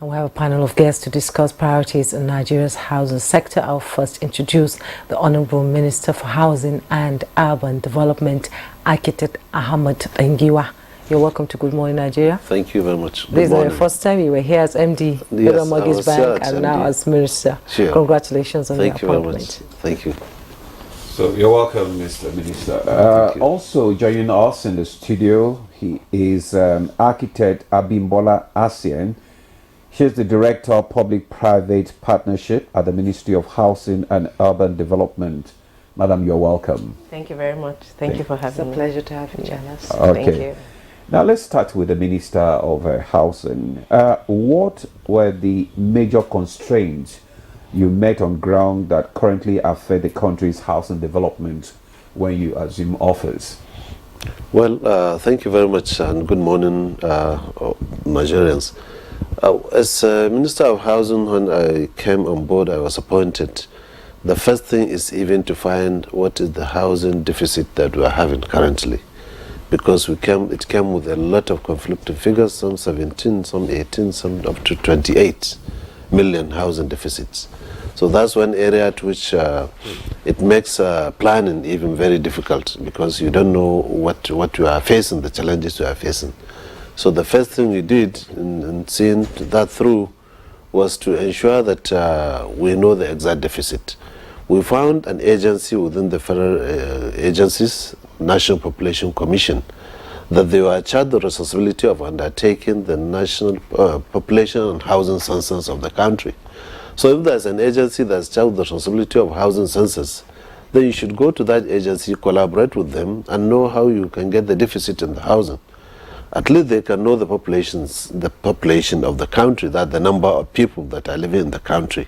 And we have a panel of guests to discuss priorities in Nigeria's housing sector. I'll first introduce the Honorable Minister for Housing and Urban Development, Architect Ahmad Engiwa. You're welcome to Good Morning Nigeria. Thank you very much. This is the first time you were here as MD, yes, Mortgage Bank, and now as Minister. Sure. Congratulations on your appointment. Thank you. So you're welcome, Mr. Minister. Also joining us in the studio, he is Architect Abimbola Asien. She's the Director of Public-Private Partnership at the Ministry of Housing and Urban Development. Madam, you're welcome. Thank you very much. Thank you for having me. It's a pleasure to have you join us. Okay. Thank you. Now let's start with the Minister of Housing. What were the major constraints you met on ground that currently affect the country's housing development when you assume office? Well, thank you very much and good morning, Nigerians. As Minister of Housing, when I came on board, I was appointed. The first thing is even to find what is the housing deficit that we are having currently, because it came with a lot of conflicting figures, some 17, some 18, some up to 28 million housing deficits. So that's one area at which it makes planning even very difficult, because you don't know what you are facing, the challenges you are facing. So the first thing we did in seeing that through was to ensure that we know the exact deficit. We found an agency within the federal agencies, National Population Commission, that they were charged the responsibility of undertaking the national population and housing census of the country. So if there's an agency that's charged the responsibility of housing census, then you should go to that agency, collaborate with them, and know how you can get the deficit in the housing. At least they can know the population of the country, that the number of people that are living in the country.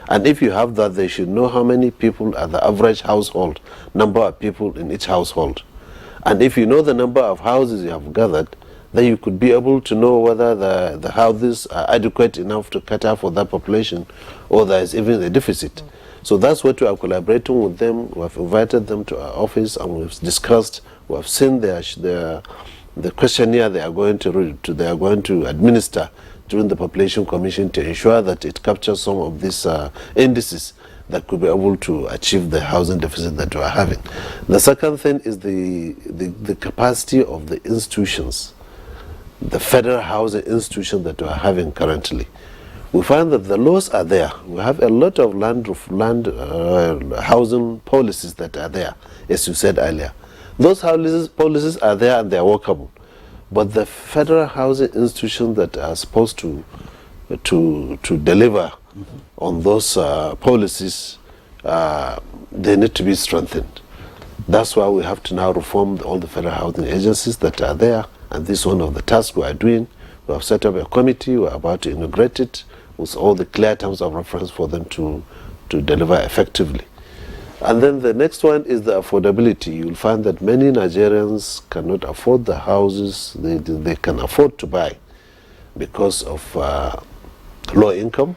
And if you have that, they should know how many people are the average household, number of people in each household. And if you know the number of houses you have gathered, then you could be able to know whether the houses are adequate enough to cater for that population, or there is even a deficit. So that's what we are collaborating with them. We have invited them to our office and we've discussed, we have seen the questionnaire they are going to administer during the Population Commission to ensure that it captures some of these indices that could be able to achieve the housing deficit that we are having. The second thing is the capacity of the institutions, the federal housing institutions that we are having currently. We find that the laws are there. We have a lot of land housing policies that are there, as you said earlier. Those policies are there and they are workable. But the federal housing institutions that are supposed to deliver on those policies, they need to be strengthened. That's why we have to now reform all the federal housing agencies that are there, and this is one of the tasks we are doing. We have set up a committee, we are about to integrate it with all the clear terms of reference for them to deliver effectively. And then the next one is the affordability. You'll find that many Nigerians cannot afford the houses they can afford to buy because of low income,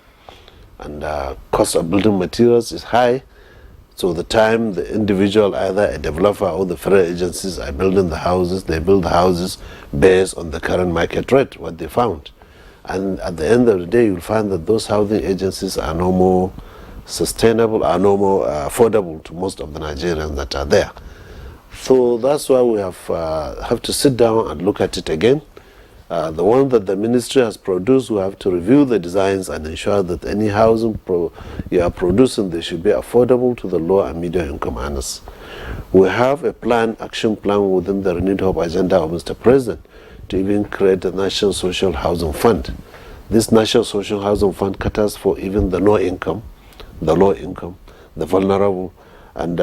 and cost of building materials is high. So the time the individual, either a developer or the federal agencies, are building the houses, they build the houses based on the current market rate, what they found. And at the end of the day, you'll find that those housing agencies are no more sustainable, are no more affordable to most of the Nigerians that are there. So that's why we have to sit down and look at it again. The one that the ministry has produced, we have to review the designs and ensure that any housing you are producing, they should be affordable to the low and medium income earners. We have a action plan within the Renewed Hope agenda of Mr. President to even create a National Social Housing Fund. This National Social Housing Fund caters for even the low income, the vulnerable, and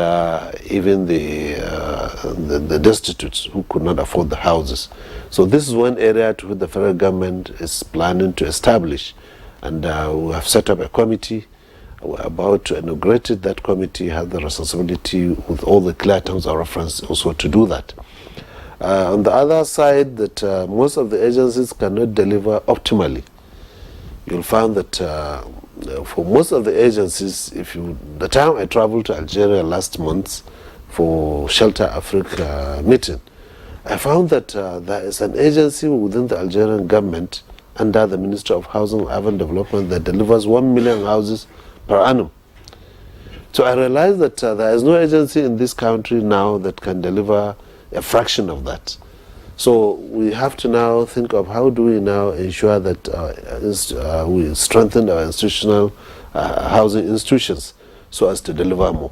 even the destitutes who could not afford the houses. So this is one area to which the federal government is planning to establish, and we have set up a committee. We're about to integrate it. That committee has the responsibility with all the clear terms of reference also to do that. On the other side, that most of the agencies cannot deliver optimally. You'll find that for most of the agencies, the time I traveled to Algeria last month for Shelter Africa meeting, I found that there is an agency within the Algerian government under the Ministry of Housing and Urban Development that delivers 1 million houses per annum. So I realize that there is no agency in this country now that can deliver a fraction of that. So we have to now think of how do we now ensure that we strengthen our institutional housing institutions so as to deliver more.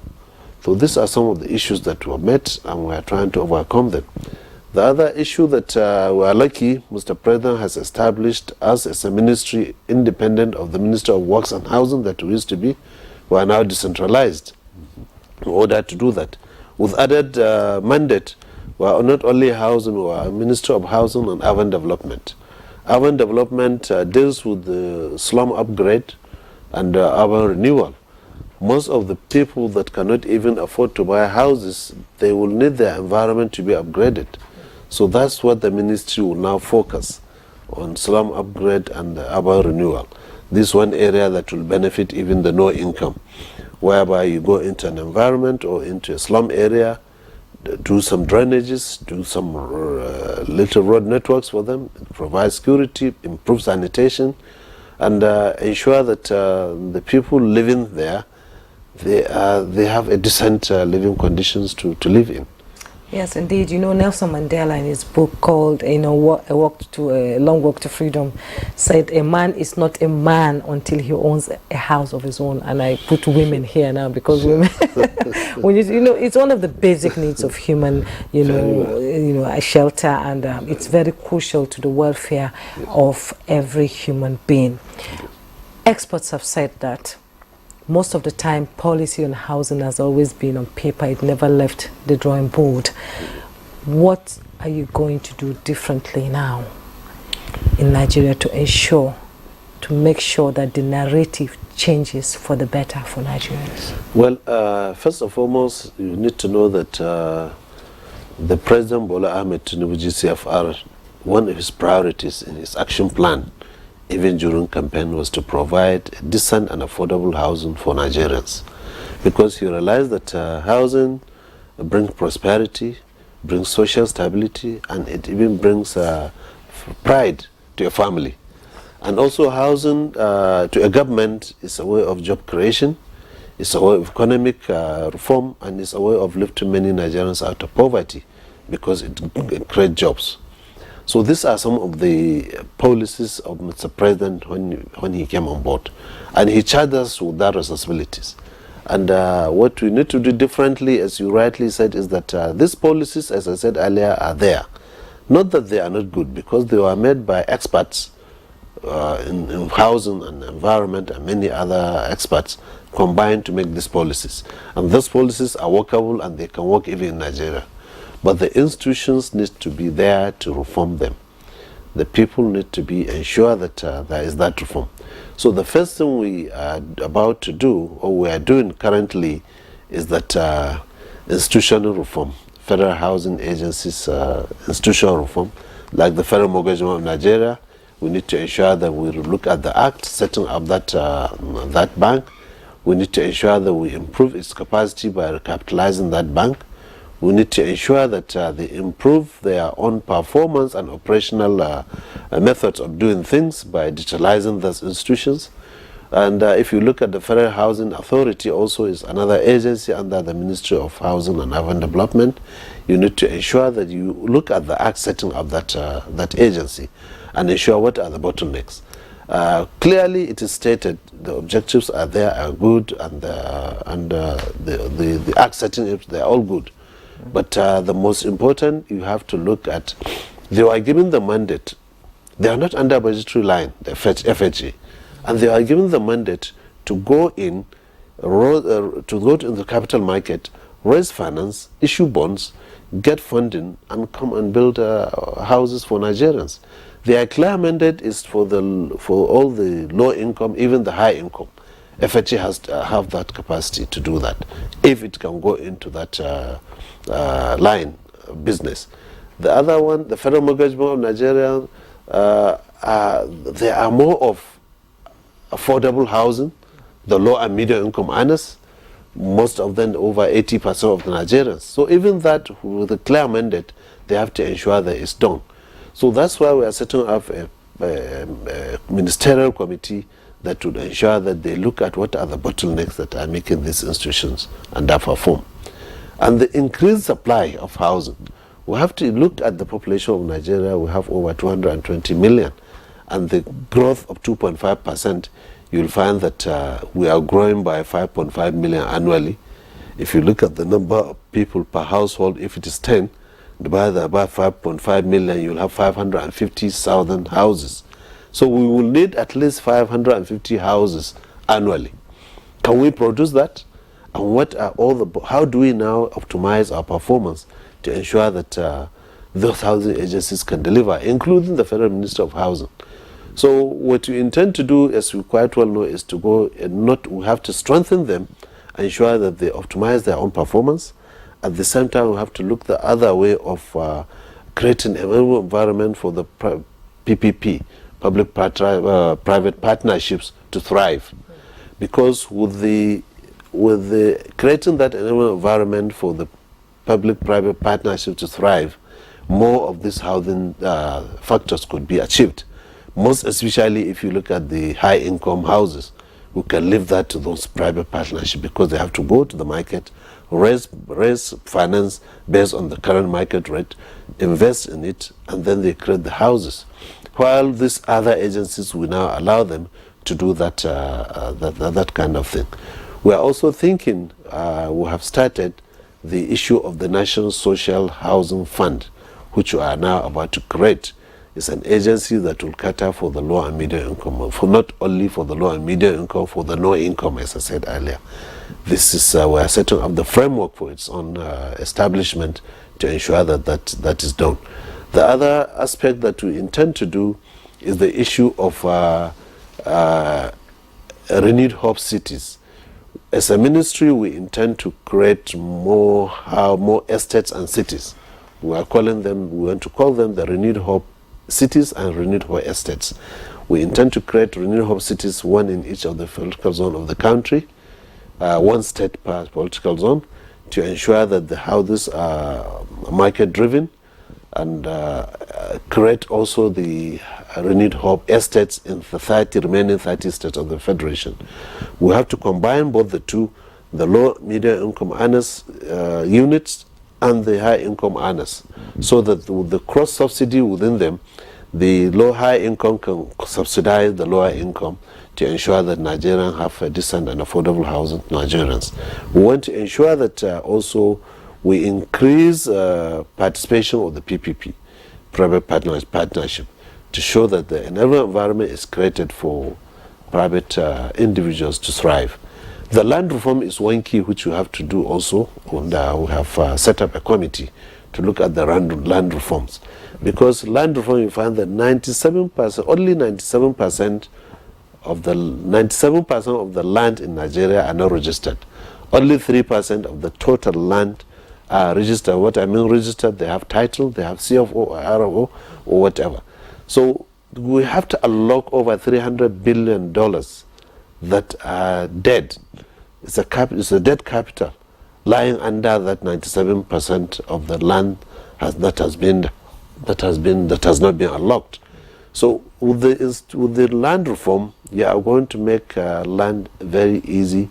So these are some of the issues that were met, and we are trying to overcome them. The other issue that we are lucky Mr. President has established us as a ministry independent of the Minister of Works and Housing that we used to be. We are now decentralized in order to do that. With added mandate, we are not only housing, we are a Minister of Housing and Urban Development. Urban Development deals with the slum upgrade and urban renewal. Most of the people that cannot even afford to buy houses, they will need their environment to be upgraded. So that's what the ministry will now focus on, slum upgrade and urban renewal. This one area that will benefit even the no income, whereby you go into an environment or into a slum area, do some drainages, do some little road networks for them, provide security, improve sanitation, and ensure that the people living there, they have a decent living conditions to live in. Yes, indeed. You know, Nelson Mandela in his book called, A Long Walk to Freedom, said a man is not a man until he owns a house of his own. And I put women here now because women, it's one of the basic needs of human, a shelter, and it's very crucial to the welfare of every human being. Experts have said that most of the time, policy on housing has always been on paper. It never left the drawing board. What are you going to do differently now in Nigeria to make sure that the narrative changes for the better for Nigerians? Well, first and foremost, you need to know that the President Bola Ahmed Tinubu GCFR, one of his priorities in his action plan even during campaign was to provide decent and affordable housing for Nigerians, because he realized that housing brings prosperity, brings social stability, and it even brings pride to a family. And also housing to a government is a way of job creation, it's a way of economic reform, and it's a way of lifting many Nigerians out of poverty because it creates jobs. So these are some of the policies of Mr. President when he came on board. And he charged us with that responsibilities. And what we need to do differently, as you rightly said, is that these policies, as I said earlier, are there. Not that they are not good, because they were made by experts in housing and environment and many other experts combined to make these policies. And those policies are workable and they can work even in Nigeria. But the institutions need to be there to reform them. The people need to be ensured that there is that reform. So the first thing we are about to do, or we are doing currently, is that institutional reform, federal housing agencies, institutional reform, like the Federal Mortgage Bank of Nigeria. We need to ensure that we look at the act setting up that bank. We need to ensure that we improve its capacity by recapitalizing that bank. We need to ensure that they improve their own performance and operational methods of doing things by digitalizing those institutions. And if you look at the Federal Housing Authority, also is another agency under the Ministry of Housing and Urban Development. You need to ensure that you look at the act setting of that agency and ensure what are the bottlenecks. Clearly, it is stated the objectives are there, are good, and the act setting, they are all good. But the most important, you have to look at, they were given the mandate. They are not under budgetary line, the FHA, and they are given the mandate to go in, to go to the capital market, raise finance, issue bonds, get funding, and come and build houses for Nigerians. Their clear mandate is for all the low income, even the high income. FHA has to have that capacity to do that, if it can go into that line of business. The other one, the Federal Mortgage Bank of Nigeria, there are more of affordable housing, the low and medium income earners, most of them over 80% of the Nigerians. So even that, with a clear mandate, they have to ensure that it's done. So that's why we are setting up ministerial committee that would ensure that they look at what are the bottlenecks that are making these institutions underperform. And the increased supply of housing. We have to look at the population of Nigeria. We have over 220 million. And the growth of 2.5%, you'll find that we are growing by 5.5 million annually. If you look at the number of people per household, if it is 10, divide that by 5.5 million, you'll have 550,000 houses. So we will need at least 550 houses annually. Can we produce that? And what are how do we now optimize our performance to ensure that those housing agencies can deliver, including the Federal Minister of Housing? So what we intend to do, as we quite well know, is to go and we have to strengthen them, ensure that they optimize their own performance. At the same time, we have to look the other way of creating an environment for the PPP, public-private partnerships, to thrive. Because with the creating that environment for the public-private partnership to thrive, more of these housing factors could be achieved. Most especially if you look at the high-income houses, who can leave that to those private partnerships, because they have to go to the market, raise finance based on the current market rate, invest in it, and then they create the houses. While these other agencies will now allow them to do that, that kind of thing. We are also thinking, we have started the issue of the National Social Housing Fund, which we are now about to create. It's an agency that will cater for the low and medium income, for not only for the low and medium income, for the no income, as I said earlier. This is, we are setting up the framework for its own establishment to ensure that is done. The other aspect that we intend to do is the issue of renewed hope cities. As a ministry, we intend to create more estates and cities. We want to call them the renewed hope cities and renewed hope estates. We intend to create renewed hope cities, one in each of the political zone of the country, one state per political zone, to ensure that the houses are market driven, and create also the renewed hope estates in the remaining 30 states of the Federation. We have to combine both the two, the low medium income earners units and the high income earners, so that with the cross subsidy within them, the high income can subsidize the lower income to ensure that Nigerians have a decent and affordable housing to Nigerians. We want to ensure that also we increase participation of the PPP, private partnership, to show that the environment is created for private individuals to thrive. The land reform is one key which we have to do also, and we have set up a committee to look at the land reforms. Because land reform, you find that 97%, only 97% of the land in Nigeria are not registered. Only 3% of the total land are registered. What I mean registered, they have title, they have CFO or RO or whatever. So we have to unlock over $300 billion that are dead. It's a dead capital lying under that 97% of the land that has not been unlocked. So with the land reform, you are going to make land very easy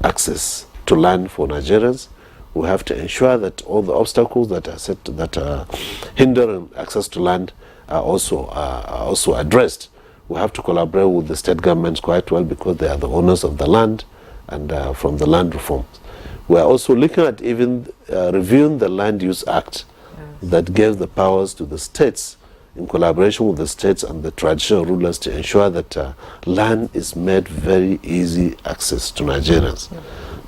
access to land for Nigerians. We have to ensure that all the obstacles that are hindering access to land are also addressed. We have to collaborate with the state governments quite well, because they are the owners of the land, and from the land reforms. We are also looking at even reviewing the Land Use Act that gave the powers to the states, in collaboration with the states and the traditional rulers, to ensure that land is made very easy access to Nigerians.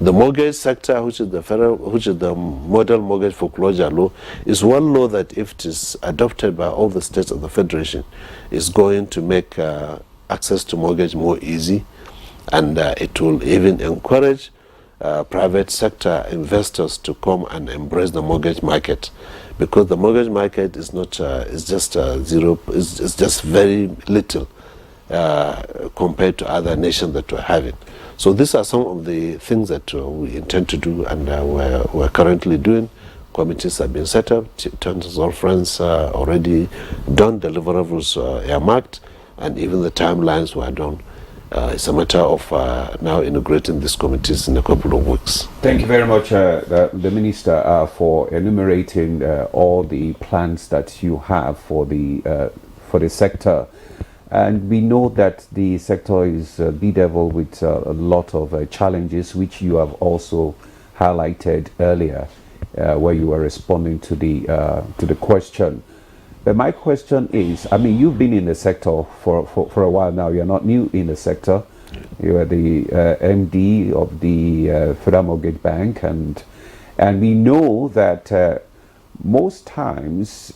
The mortgage sector, which is the model mortgage foreclosure law, is one law that, if it is adopted by all the states of the Federation, is going to make access to mortgage more easy, and it will even encourage private sector investors to come and embrace the mortgage market, because the mortgage market is not is just very little compared to other nations that we're having. So these are some of the things that we intend to do, and we're currently doing. Committees have been set up, tons of friends already done, deliverables earmarked, and even the timelines were done. It's a matter of now integrating these committees in a couple of weeks. Thank you very much, the Minister, for enumerating all the plans that you have for the sector. And we know that the sector is bedeviled with a lot of challenges, which you have also highlighted earlier, where you were responding to the question. But my question is, I mean, you've been in the sector for a while now. You're not new in the sector. You are the MD of the Federal Mortgage Bank, and we know that most times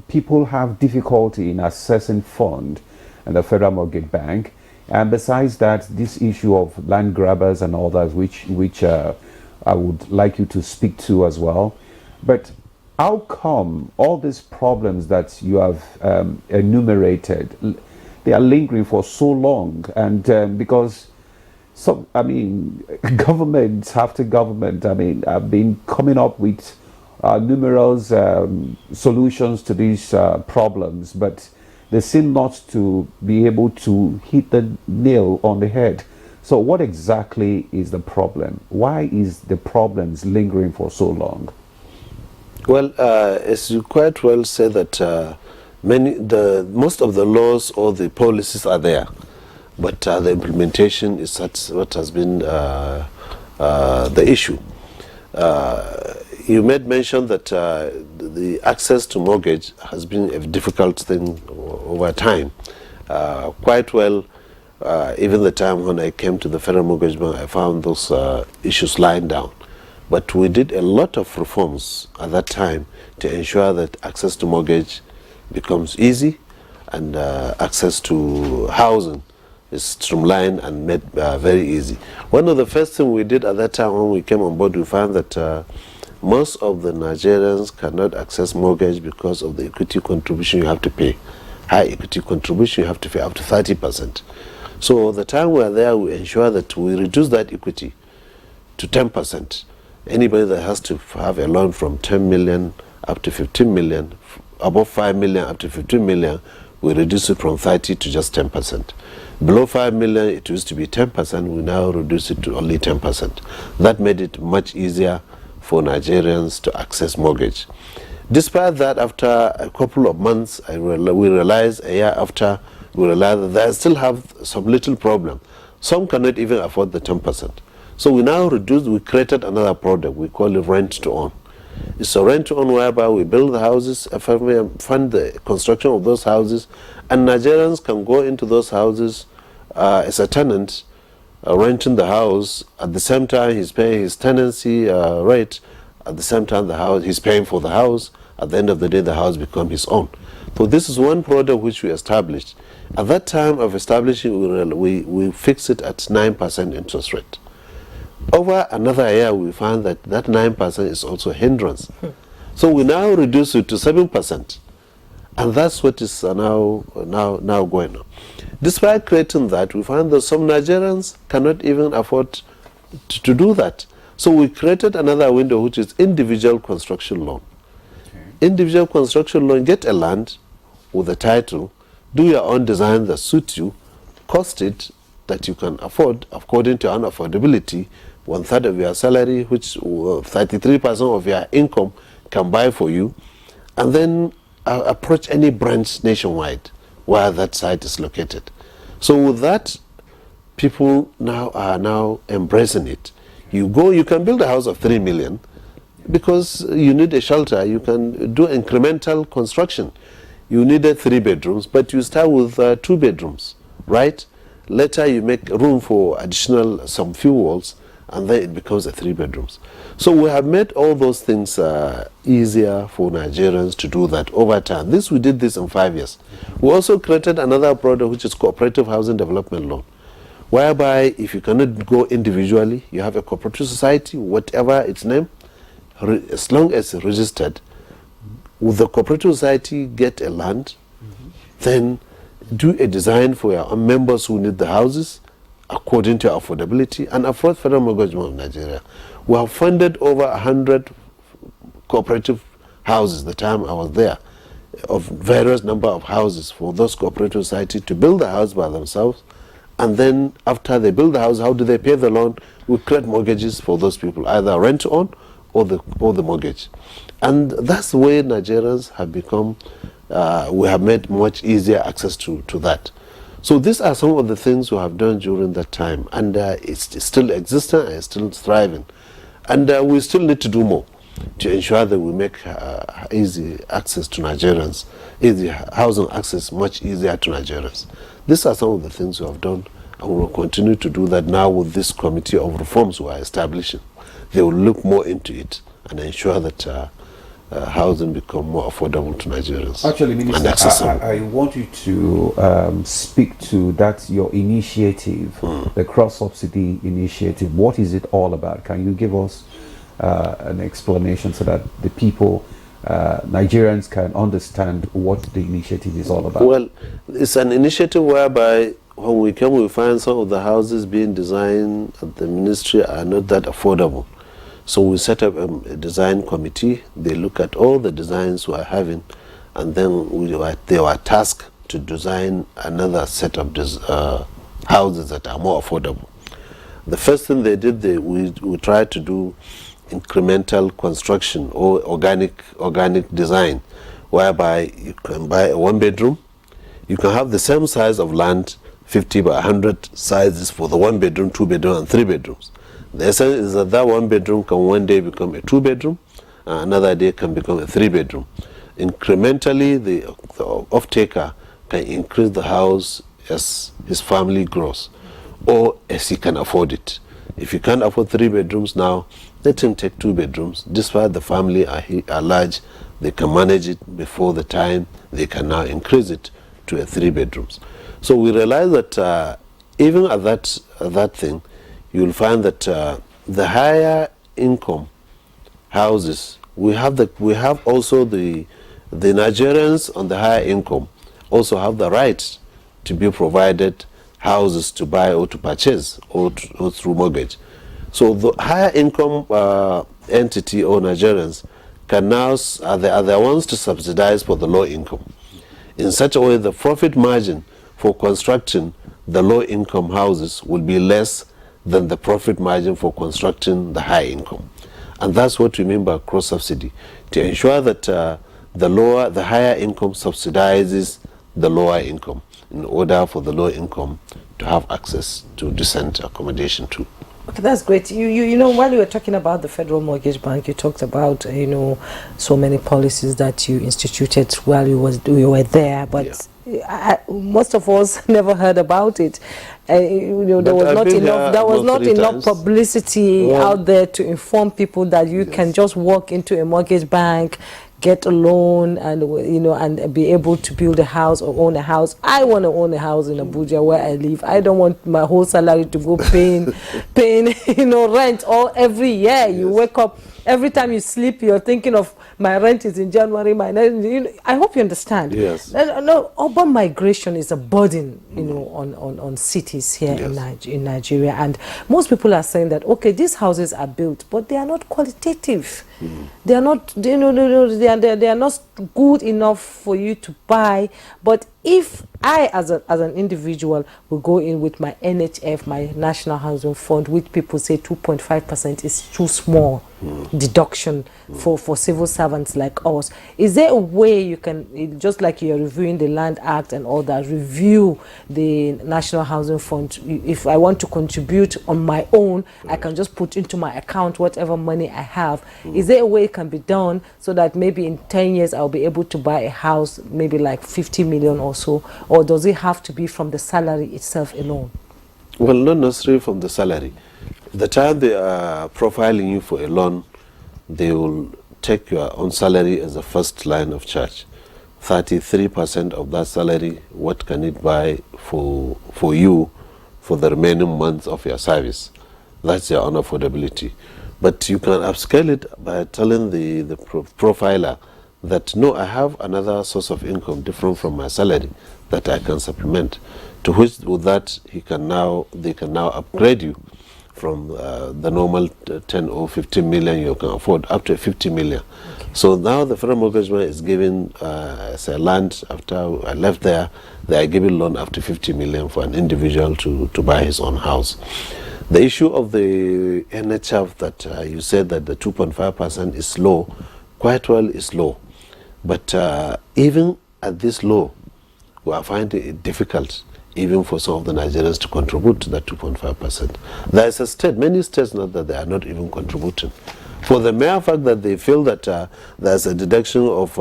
people have difficulty in accessing fund and the Federal Mortgage Bank. And besides that, this issue of land grabbers and all that, which I would like you to speak to as well. But how come all these problems that you have enumerated, they are lingering for so long? And because government after government, have been coming up with numerous solutions to these problems, but they seem not to be able to hit the nail on the head. So what exactly is the problem? Why is the problems lingering for so long? Well, as you quite well say that most of the laws or the policies are there, but the implementation is what has been the issue. You made mention that the access to mortgage has been a difficult thing over time. Quite well, even the time when I came to the Federal Mortgage Bank, I found those issues lying down. But we did a lot of reforms at that time to ensure that access to mortgage becomes easy and access to housing is streamlined and made very easy. One of the first things we did at that time when we came on board, we found that most of the Nigerians cannot access mortgage because of the equity contribution you have to pay. High equity contribution you have to pay up to 30%. So the time we are there, we ensure that we reduce that equity to 10%. Anybody that has to have a loan from 10 million up to 15 million, above 5 million up to 15 million, we reduce it from 30 to just 10%. Below 5 million, it used to be 10%, we now reduce it to only 10%. That made it much easier for Nigerians to access mortgage. Despite that, after a couple of months, we realized a year after, we realized that they still have some little problem. Some cannot even afford the 10%. So we now we created another product, we call it rent to own. It's a rent to own whereby we build the houses, fund the construction of those houses, and Nigerians can go into those houses as a tenant, renting the house. At the same time, he's paying his tenancy rate. At the same time, he's paying for the house. At the end of the day, the house becomes his own. So this is one product which we established. At that time of establishing, we fixed it at 9% interest rate. Over another year, we found that 9% is also a hindrance. So we now reduce it to 7%. And that's what is now going on. Despite creating that, we found that some Nigerians cannot even afford to do that. So we created another window, which is individual construction loan. Okay. Individual construction loan, get a land with a title, do your own design that suits you, cost it that you can afford according to your affordability. 1/3 of your salary, which 33% of your income can buy for you, and then approach any branch nationwide where that site is located. So with that, people are now embracing it. You can build a house of 3 million because you need a shelter. You can do incremental construction. You needed 3 bedrooms, but you start with 2 bedrooms, right? Later you make room for additional some few walls, and then it becomes a 3 bedrooms. So we have made all those things easier for Nigerians to do that over time. We did this in 5 years. We also created another product, which is cooperative housing development loan, whereby if you cannot go individually, you have a cooperative society, whatever its name, as long as it's registered, with the cooperative society, get a land, then do a design for your members who need the houses, according to affordability, and afford Federal Mortgage Bank of Nigeria. We have funded over 100 cooperative houses the time I was there. of various number of houses for those cooperative society to build the house by themselves. And then after they build the house, how do they pay the loan? We create mortgages for those people, either rent on or the mortgage. And that's the way Nigerians have become, we have made much easier access to that. So these are some of the things we have done during that time, and it's still existing and it's still thriving. And we still need to do more to ensure that we make easy access to Nigerians, easy housing access much easier to Nigerians. These are some of the things we have done, and we will continue to do that now with this committee of reforms we are establishing. They will look more into it and ensure that housing become more affordable to Nigerians. Actually, Minister, I want you to speak to that, your initiative, the cross-subsidy initiative. What is it all about? Can you give us an explanation so that the people, Nigerians, can understand what the initiative is all about? Well, it's an initiative whereby when we come, we find some of the houses being designed at the ministry are not that affordable. So we set up a design committee. They look at all the designs we are having, and then they were tasked to design another set of houses that are more affordable. The first thing they did, we tried to do incremental construction or organic design, whereby you can buy a one-bedroom. You can have the same size of land, 50 by 100 sizes for the one-bedroom, two-bedroom, and three-bedrooms. The essence is that that one bedroom can one day become a two-bedroom, another day can become a three-bedroom. Incrementally, the off-taker can increase the house as his family grows, or as he can afford it. If you can't afford three bedrooms now, let him take two bedrooms. Despite the family are large, they can manage it before the time they can now increase it to a three bedrooms. So we realize that even at that thing, you will find that the higher income houses, we have also the Nigerians on the higher income also have the right to be provided houses to buy or to purchase or through mortgage. So the higher income entity or Nigerians can now are the ones to subsidize for the low income. In such a way, the profit margin for constructing the low income houses will be less than the profit margin for constructing the high income. And that's what we mean by cross-subsidy, to ensure that the higher income subsidizes the lower income in order for the low income to have access to decent accommodation too. Okay, that's great. You know, while you were talking about the Federal Mortgage Bank, you talked about, so many policies that you instituted while you were there, but most of us never heard about it. There was not enough publicity out there to inform people that you can just walk into a mortgage bank, get a loan, and and be able to build a house or own a house. I want to own a house in Abuja where I live. I don't want my whole salary to go paying rent all every year. Yes. You wake up, every time you sleep, you're thinking of my rent is in January. I hope you understand. Yes. No, urban migration is a burden, on cities here in Nigeria, and most people are saying that these houses are built, but they are not qualitative. They are not, they are not good enough for you to buy. But if I, as an individual, will go in with my NHF, my National Housing Fund, which people say 2.5% is too small deduction for civil servants like us, is there a way you can, just like you're reviewing the Land Act and all that, review the National Housing Fund? If I want to contribute on my own, I can just put into my account whatever money I have. Is there a way it can be done so that maybe in 10 years I'll be able to buy a house, maybe like 50 million or so? Or does it have to be from the salary itself alone? Well, not necessarily from the salary. The time they are profiling you for a loan, they will take your own salary as the first line of charge. 33% of that salary, what can it buy for you for the remaining months of your service? That's your own affordability. But you can upscale it by telling the profiler that, no, I have another source of income different from my salary that I can supplement. To which, with that, they can now upgrade you from the normal 10 or 15 million you can afford up to 50 million. Okay. So now the federal mortgage bank is giving as a land after I left there, they are giving loan up to 50 million for an individual to buy his own house. The issue of the NHF that you said that the 2.5% is low, quite well is low. But even at this low, we are finding it difficult even for some of the Nigerians to contribute to that 2.5%. There is a state, many states now that they are not even contributing. For the mere fact that they feel that there's a deduction of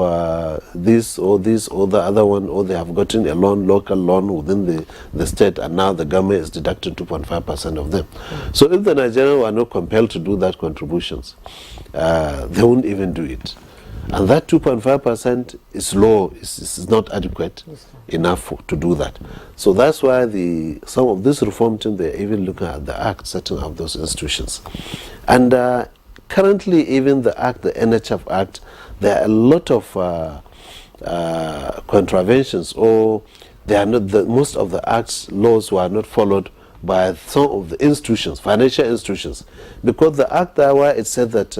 this or the other one, or they have gotten a loan, local loan within the state, and now the government is deducting 2.5% of them. So if the Nigerians were not compelled to do that contributions, they won't even do it. And that 2.5% is low, is not adequate enough to do that. So that's why some of this reform team, they're even looking at the act, setting up those institutions. And currently, even the act, the NHF Act, there are a lot of contraventions, or they are not. Most of the act's laws were not followed by some of the institutions, financial institutions, because the act there, where it said that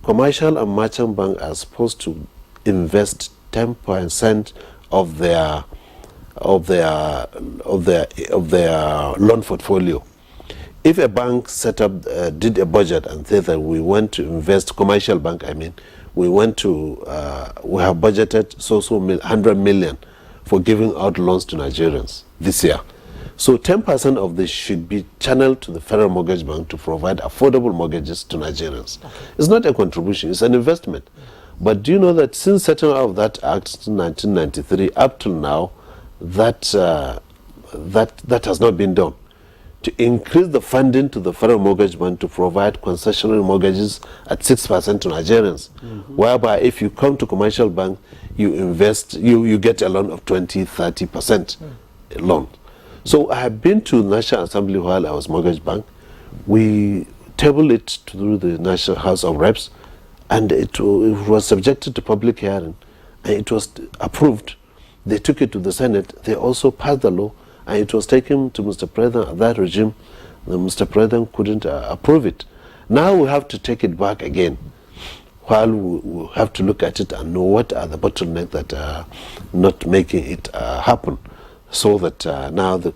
commercial and merchant banks are supposed to invest 10% of their loan portfolio. If a bank set up, did a budget and said that we want to invest, commercial bank, I mean, we have budgeted so 100 million for giving out loans to Nigerians this year. So 10% of this should be channeled to the Federal Mortgage Bank to provide affordable mortgages to Nigerians. Okay. It's not a contribution, it's an investment. But do you know that since setting up that act in 1993 up till now, that has not been done. To increase the funding to the Federal Mortgage Bank to provide concessional mortgages at 6% to Nigerians, whereby if you come to commercial bank, you invest, you get a loan of 20-30% loan. So I have been to National Assembly while I was Mortgage Bank. We tabled it through the National House of Reps, and it was subjected to public hearing, and it was approved. They took it to the Senate. They also passed the law, and it was taken to Mr. President at that regime. Mr. President couldn't approve it. Now we have to take it back again, while we have to look at it and know what are the bottlenecks that are not making it happen, so that now the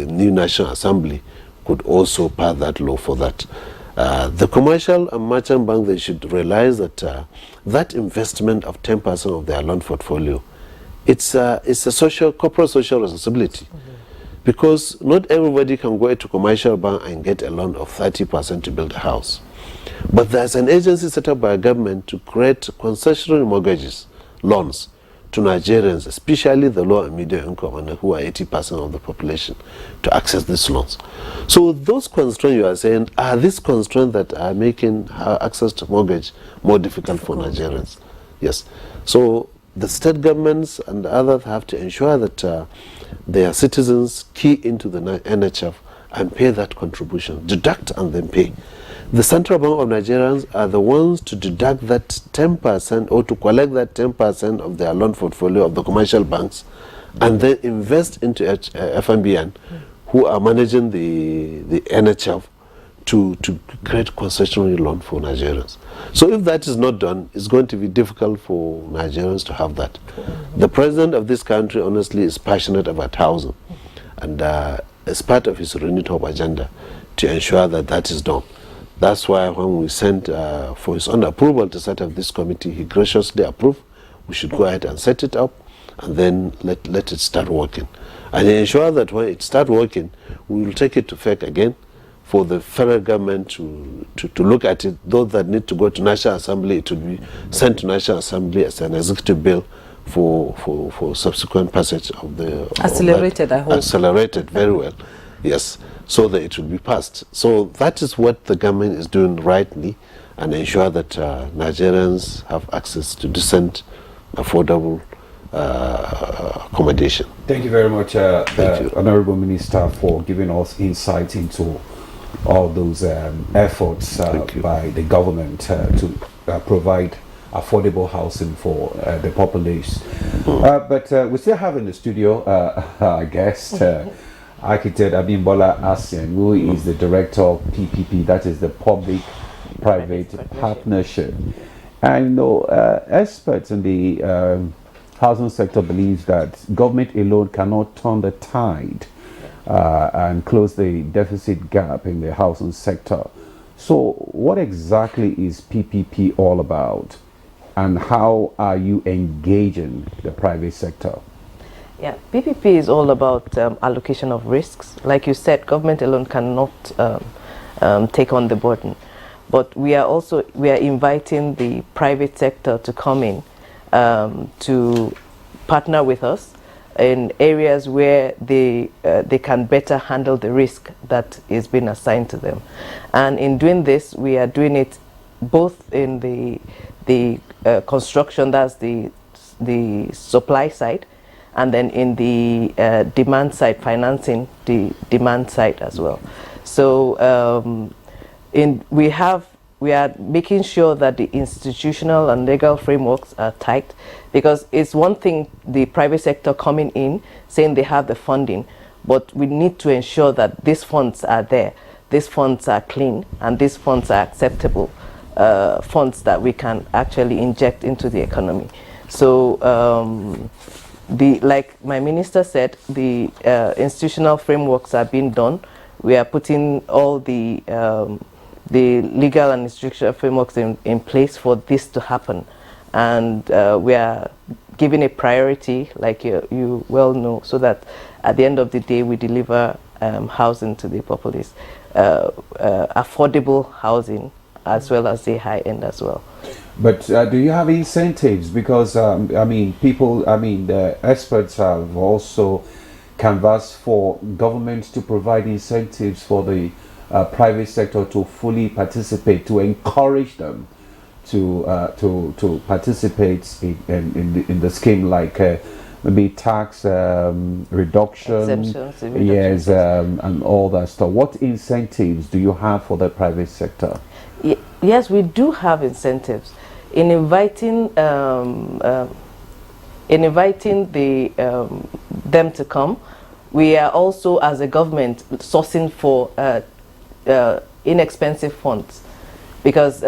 new National Assembly could also pass that law for that. The commercial and merchant bank, they should realize that that investment of 10% of their loan portfolio, it's a corporate social responsibility. Because not everybody can go to commercial bank and get a loan of 30% to build a house. But there's an agency set up by a government to create concessional mortgages, loans, to Nigerians, especially the low and medium income, and who are 80% of the population, to access these loans. So those constraints you are saying are these constraints that are making access to mortgage more difficult for Nigerians. Yes. So the state governments and others have to ensure that their citizens key into the NHF and pay that contribution, deduct and then pay. The Central Bank of Nigerians are the ones to deduct that 10% or to collect that 10% of their loan portfolio of the commercial banks and then invest into FNBN, who are managing the NHF to create concessionary loan for Nigerians. So if that is not done, it's going to be difficult for Nigerians to have that. The president of this country, honestly, is passionate about housing, and it's part of his Renewed Hope agenda to ensure that that is done. That's why when we sent for his own approval to set up this committee, he graciously approved. We should go ahead and set it up, and then let it start working. And ensure that when it starts working, we will take it to FEC again for the federal government to look at it. Those that need to go to National Assembly, it will be sent to National Assembly as an executive bill for subsequent passage of the... Accelerated, I hope. Accelerated, very well. Yes, so that it will be passed. So that is what the government is doing rightly, and ensure that Nigerians have access to decent, affordable accommodation. Thank you very much, Honorable Minister, for giving us insight into all those efforts by the government to provide affordable housing for the populace. But we still have in the studio our guest, Architect Abimbola Asien, who is the director of PPP, that is the Public-Private Partnership. I know experts in the housing sector believe that government alone cannot turn the tide and close the deficit gap in the housing sector. So what exactly is PPP all about, and how are you engaging the private sector? Yeah, PPP is all about allocation of risks. Like you said, government alone cannot take on the burden. But we are inviting the private sector to come in to partner with us in areas where they can better handle the risk that is being assigned to them. And in doing this, we are doing it both in the construction, that's the supply side, and then in the demand side, financing the demand side as well. So we are making sure that the institutional and legal frameworks are tight, because it's one thing the private sector coming in saying they have the funding, but we need to ensure that these funds are there, these funds are clean, and these funds are acceptable funds that we can actually inject into the economy. So like my minister said, the institutional frameworks are being done. We are putting all the legal and institutional frameworks in place for this to happen, and we are giving a priority, like you well know, so that at the end of the day we deliver housing to the populace, affordable housing as well as the high end as well. But do you have incentives? Because I mean, the experts have also canvassed for government to provide incentives for the private sector to fully participate, to encourage them to participate in the scheme, like maybe tax reduction, yes, and all that stuff. What incentives do you have for the private sector? Yes, we do have incentives in inviting them to come. We are also, as a government, sourcing for inexpensive funds, because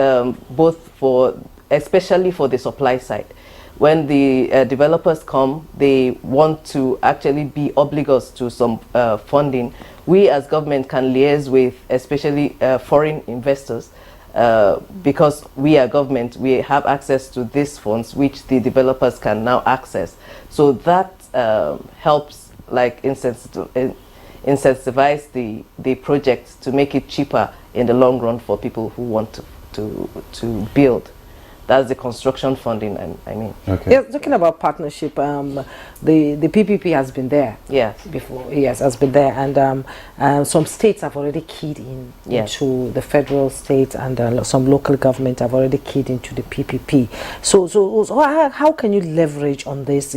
especially for the supply side, when the developers come, they want to actually be obligors to some funding. We as government can liaise with especially foreign investors, because we are government, we have access to these funds which the developers can now access. So that helps, like, incentivize the projects to make it cheaper in the long run for people who want to build. That's the construction funding, I mean. Okay. Yeah, talking about partnership, the PPP has been there. Yes. Before, yes, has been there, and some states have already keyed in into the federal states, and some local government have already keyed into the PPP. So how can you leverage on this,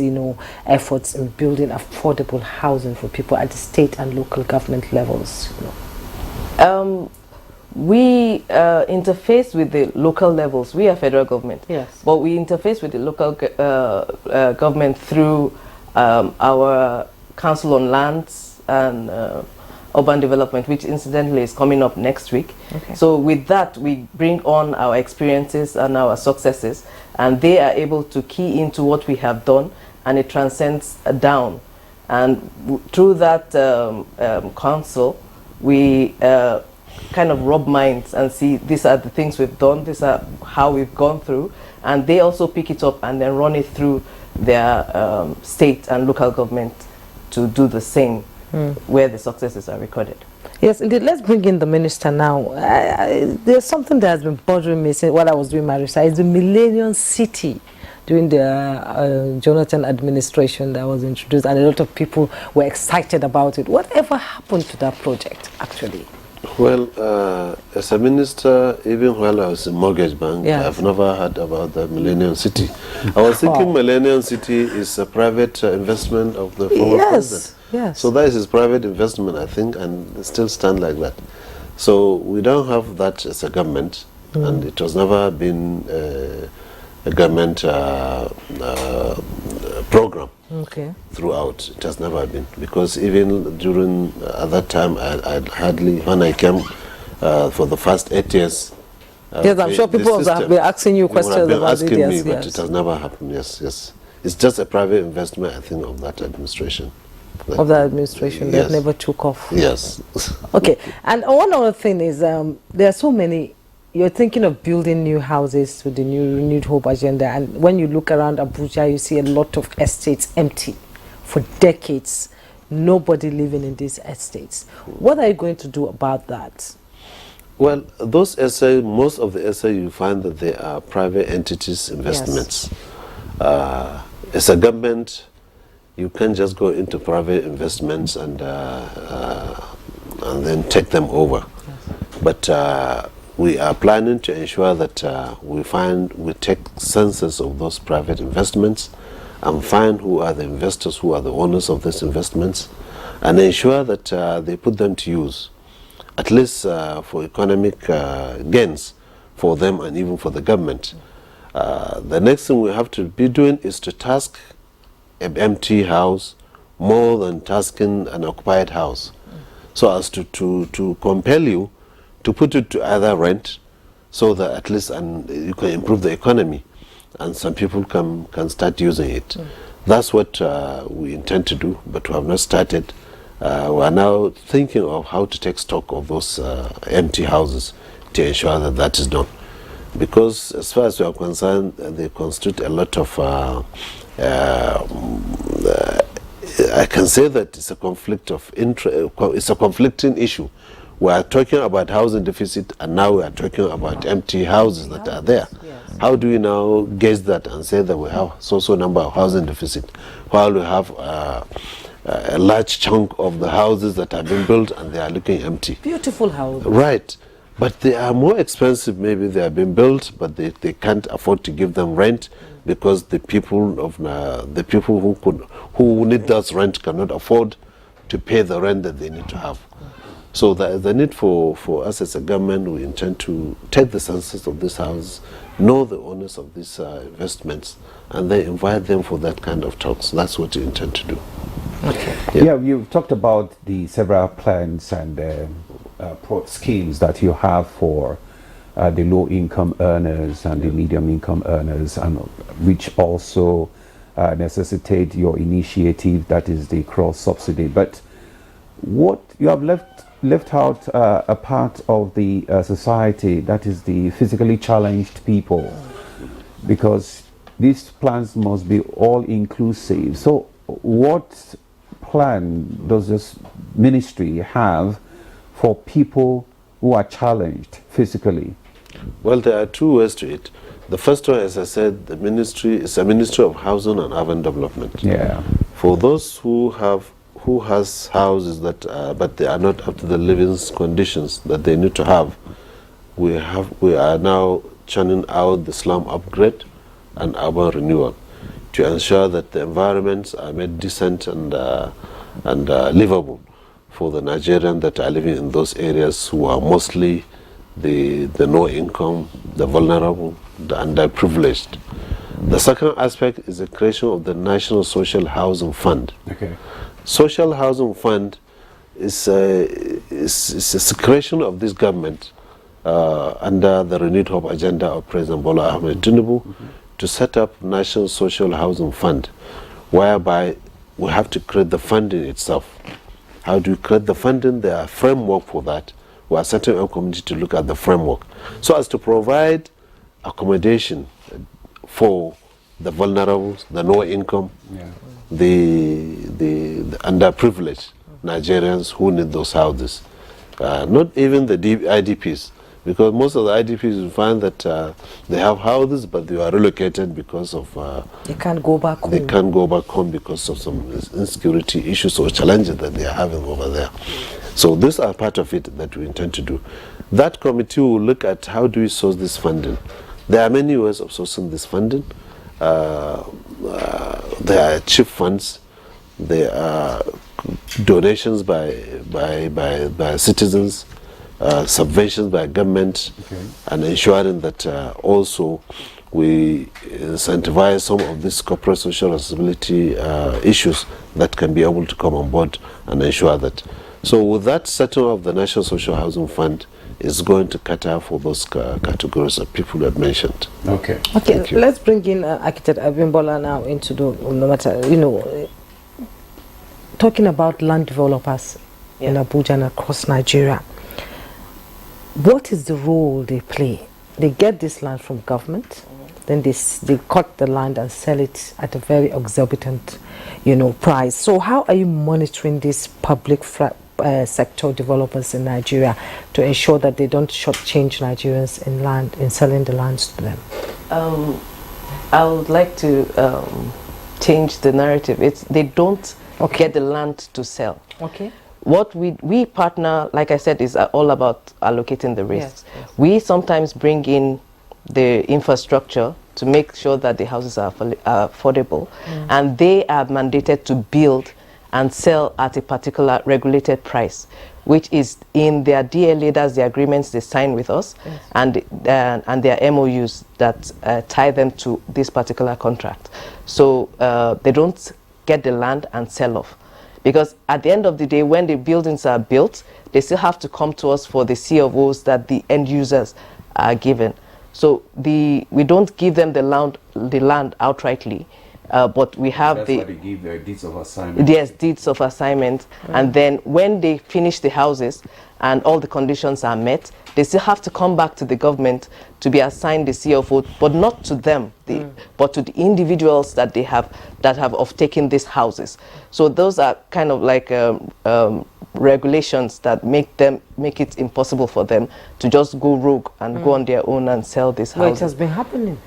efforts in building affordable housing for people at the state and local government levels? We interface with the local levels. We are federal government, yes, but we interface with the local government through our Council on Lands and Urban Development, which incidentally is coming up next week. Okay. So with that, we bring on our experiences and our successes, and they are able to key into what we have done, and it transcends down. And through that council, we kind of rub minds and see, these are the things we've done, these are how we've gone through, and they also pick it up and then run it through their state and local government to do the same, where the successes are recorded. Yes, indeed. Let's bring in the minister now. There's something that has been bothering me since while I was doing my research. It's the Millennium City during the Jonathan administration that was introduced, and a lot of people were excited about it. Whatever happened to that project, actually? Well, as a minister, even while I was in Mortgage Bank, I've never heard about the Millennium City. I was thinking Millennium City is a private investment of the former president. Yes. So that is his private investment, I think, and it still stand like that. So we don't have that as a government, and it has never been a government program. Okay. Throughout, it has never been, because even during at that time, I hardly, when I came for the first 8 years, Yes, I'm sure people also have been asking you questions have been about asking it. me, Yes, but yes. it has never happened. Yes, yes. It's just a private investment, I think, of that administration. Of the administration that yes. never took off. Yes. Okay, and one other thing is there are so many. You're thinking of building new houses with the new renewed hope agenda, and when you look around Abuja, you see a lot of estates empty for decades. Nobody living in these estates. What are you going to do about that? Well, those SA, most of the SA, you find that they are private entities investments. Yes. As a government, you can't just go into private investments and then take them over. Yes. But we are planning to ensure that we take census of those private investments and find who are the investors, who are the owners of these investments, and ensure that they put them to use, at least for economic gains for them and even for the government. The next thing we have to be doing is to task an empty house more than tasking an occupied house, so as to compel you to put it to either rent, so that at least you can improve the economy and some people can start using it. That's what we intend to do, but we have not started. We are now thinking of how to take stock of those empty houses to ensure that that is done. Because as far as we are concerned, they constitute a lot of, I can say that it's a conflict of interest, it's a conflicting issue. We are talking about housing deficit, and now we are talking about empty houses that are there. Yes. How do we now gauge that and say that we have so number of housing deficit, while we have a large chunk of the houses that have been built and they are looking empty? Beautiful houses. Right. But they are more expensive. Maybe they have been built, but they can't afford to give them rent, because the people who need that rent cannot afford to pay the rent that they need to have. So the need for us as a government, we intend to take the census of this house, know the owners of these investments, and then invite them for that kind of talks. That's what we intend to do. Okay. Yeah, you've talked about the several plans and schemes that you have for the low-income earners and the medium-income earners, and which also necessitate your initiative, that is the cross-subsidy. But what you have left out a part of the society, that is the physically challenged people, because these plans must be all-inclusive. So what plan does this ministry have for people who are challenged physically? Well, there are two ways to it. The first one, as I said, the ministry is a Ministry of Housing and Urban Development. Yeah. For those who has houses that but they are not up to the living conditions that they need to have, we are now churning out the slum upgrade and urban renewal to ensure that the environments are made decent and livable for the Nigerians that are living in those areas, who are mostly the low income, the vulnerable, the underprivileged. The second aspect is the creation of the National Social Housing Fund. Okay. Social Housing Fund is a creation of this government under the renewed hope agenda of President Bola Ahmed Tinubu to set up National Social Housing Fund, whereby we have to create the funding itself. How do you create the funding? There are framework for that. We are setting a committee to look at the framework, so as to provide accommodation for the vulnerable, the low income, the underprivileged Nigerians who need those houses. Not even the IDPs, because most of the IDPs, you find that they have houses, but they are relocated because of they can't go back home. They can't go back home because of some insecurity issues or challenges that they are having over there. So these are part of it that we intend to do. That committee will look at how do we source this funding. There are many ways of sourcing this funding. There are chief funds. There are donations by citizens, subventions by government, and ensuring that also we incentivize some of these corporate social responsibility issues that can be able to come on board and ensure that. So with that setting of the National Social Housing Fund, is going to cater for those categories of people that mentioned. Okay. Okay, let's bring in Architect Abimbola now into the matter. Talking about land developers in Abuja and across Nigeria. What is the role they play? They get this land from government, then they cut the land and sell it at a very exorbitant, price. So how are you monitoring these public sector developers in Nigeria to ensure that they don't shortchange Nigerians in selling the lands to them? I would like to change the narrative. They don't get the land to sell. Okay. What we partner, like I said, is all about allocating the risks. Yes. We sometimes bring in the infrastructure to make sure that the houses are affordable, and they are mandated to build and sell at a particular regulated price, which is in their DLA, that's the agreements they sign with us, and their MOUs that tie them to this particular contract. So they don't get the land and sell off. Because at the end of the day, when the buildings are built, they still have to come to us for the CFOs that the end users are given. So we don't give them the land outrightly, but we have That's why they give their deeds of assignment. Yes, deeds of assignment. And then when they finish the houses and all the conditions are met, they still have to come back to the government to be assigned the CFO, but not to them, but to the individuals that have taken these houses. So those are kind of like regulations that make it impossible for them to just go rogue and go on their own and sell these houses. Well, it has been happening.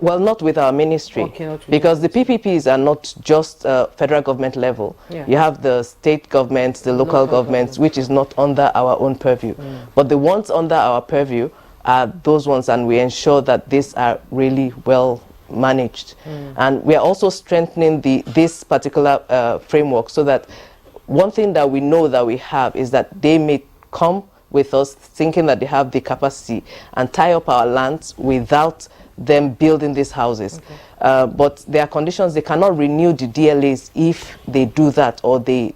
Well, not with our ministry, because the PPPs are not just federal government level. Yeah. You have the state governments, the local governments, which is not under our own purview. But the ones under our purview are those ones, and we ensure that these are really well managed. And we are also strengthening this particular framework, so that one thing that we know that we have is that they may come with us thinking that they have the capacity and tie up our lands without them building these houses. But there are conditions. They cannot renew the DLAs if they do that, or they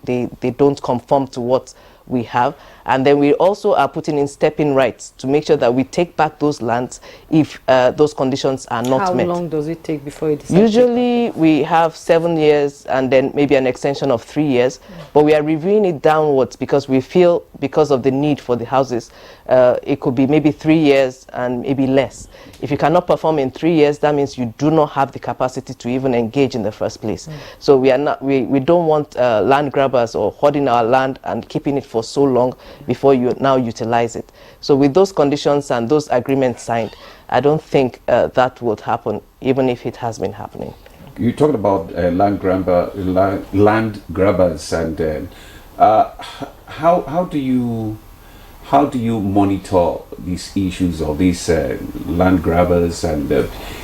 don't conform to what we have. And then we also are putting in stepping rights to make sure that we take back those lands if those conditions are not met. How long does it take before you decide? Usually we have 7 years and then maybe an extension of 3 years, but we are reviewing it downwards because we feel, because of the need for the houses, it could be maybe 3 years and maybe less. If you cannot perform in 3 years, that means you do not have the capacity to even engage in the first place. So we don't want land grabbers or hoarding our land and keeping it for so long before you now utilize it. So with those conditions and those agreements signed, I don't think that would happen, even if it has been happening. You talked about land grabbers, and how do you monitor these issues of these land grabbers? And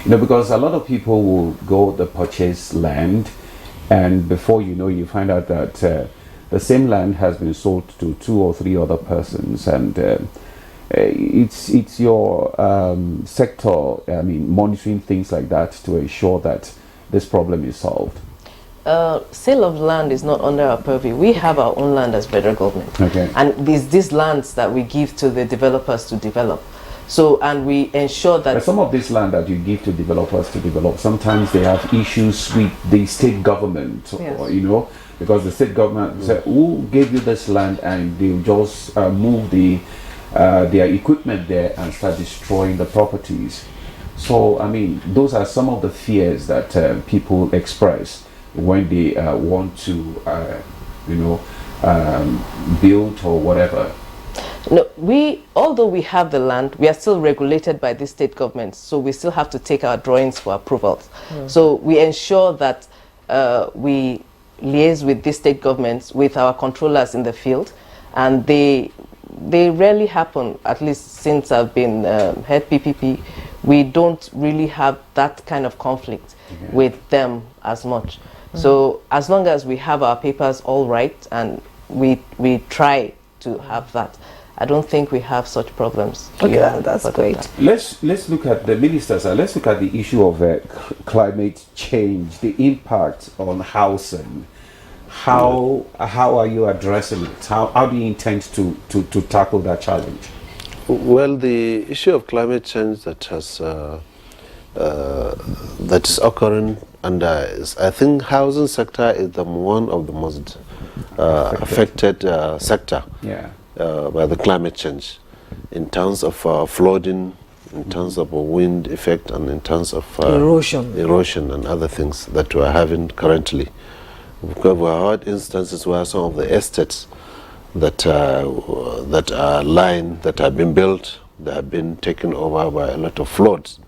because a lot of people will go to purchase land, and before you know, you find out that the same land has been sold to 2 or 3 other persons, and it's your sector, monitoring things like that to ensure that this problem is solved. Sale of land is not under our purview. We have our own land as federal government. And these lands that we give to the developers to develop. So, and we ensure that... But some of this land that you give to developers to develop, sometimes they have issues with the state government, or, because the state government said, who gave you this land, and they'll just move their equipment there and start destroying the properties. So, those are some of the fears that people express when they want to, build or whatever. No, although we have the land, we are still regulated by the state government, so we still have to take our drawings for approvals. So we ensure that we liaise with the state governments, with our controllers in the field, and they rarely happen. At least since I've been head PPP, we don't really have that kind of conflict with them as much. So as long as we have our papers all right, and we try to have that, I don't think we have such problems. Okay, that's great. Let's look at the ministers. Let's look at the issue of climate change, the impact on housing. How are you addressing it? How do you intend to tackle that challenge? Well, the issue of climate change that is occurring, and I think housing sector is one of the most affected sector by the climate change, in terms of flooding, in terms of wind effect, and in terms of erosion and other things that we are having currently. Because we have had instances where some of the estates that have been built, they have been taken over by a lot of floods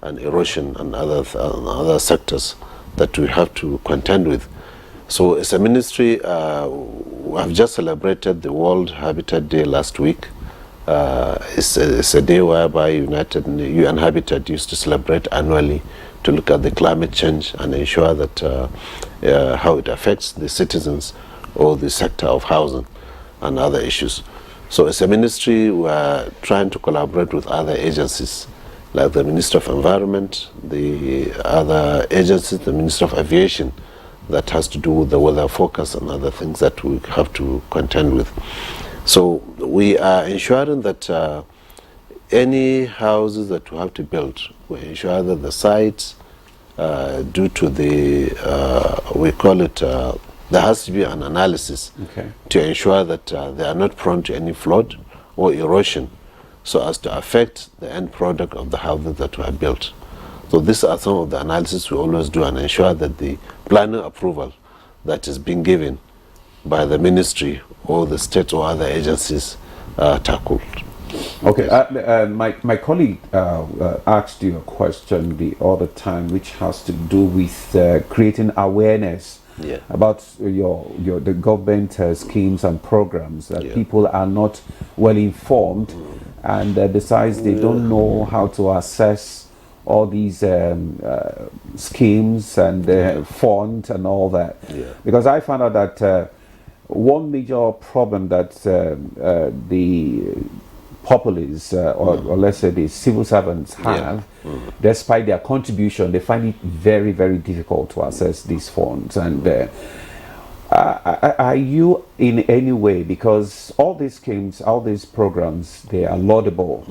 and erosion and other sectors that we have to contend with. So as a ministry, we have just celebrated the World Habitat Day last week. It's a day whereby UN Habitat used to celebrate annually to look at the climate change and ensure that how it affects the citizens or the sector of housing and other issues. So as a ministry, we are trying to collaborate with other agencies like the Minister of Environment, the other agencies, the Minister of Aviation, that has to do with the weather forecast and other things that we have to contend with. So we are ensuring that any houses that we have to build, we ensure that the sites, due to the, we call it, there has to be an analysis to ensure that they are not prone to any flood or erosion, so as to affect the end product of the houses that were built. So these are some of the analysis we always do and ensure that the planning approval that is being given by the ministry or the state or other agencies are tackled. Okay, my colleague asked you a question the other time, which has to do with creating awareness about the government schemes and programs, that people are not well informed, and besides they don't know how to assess all these schemes and funds and all that. Because I found out that one major problem that the populace or let's say the civil servants have, despite their contribution, they find it very, very difficult to access these funds. And are you in any way, because all these schemes, all these programs, they are laudable,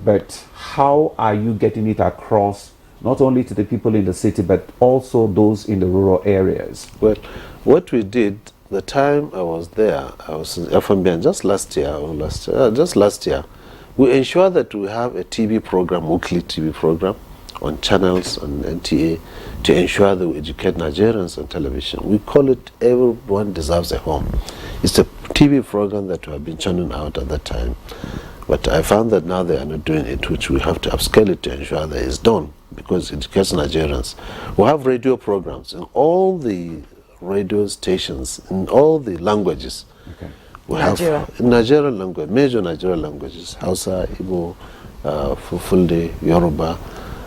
but how are you getting it across, not only to the people in the city but also those in the rural areas? Well, what we did the time I was there, I was in FMBN just last year, we ensured that we have a TV program, weekly TV program on channels on NTA, to ensure that we educate Nigerians on television. We call it Everyone Deserves a Home. It's a TV program that we have been churning out at that time, but I found that now they are not doing it, which we have to upscale it to ensure that it's done, because it educates Nigerians. We have radio programs in all the radio stations in all the languages. We have Nigerian language, major Nigerian languages, Hausa, Igbo, Fulfulde, Yoruba,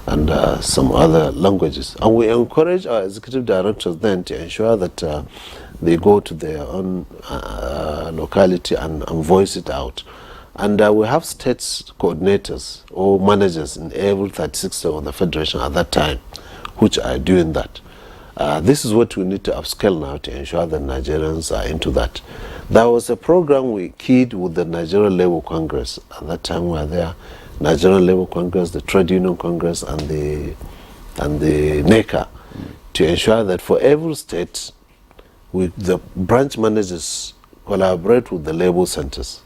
and some other languages. And we encourage our executive directors then to ensure that they go to their own locality and voice it out. And we have state coordinators or managers in every 36 of the federation at that time, which are doing that. This is what we need to upscale now to ensure that Nigerians are into that. There was a program we keyed with the Nigerian Labour Congress. At that time we were there, Nigerian Labour Congress, the Trade Union Congress, and the NECA, to ensure that for every state, the branch managers collaborate with the labour centers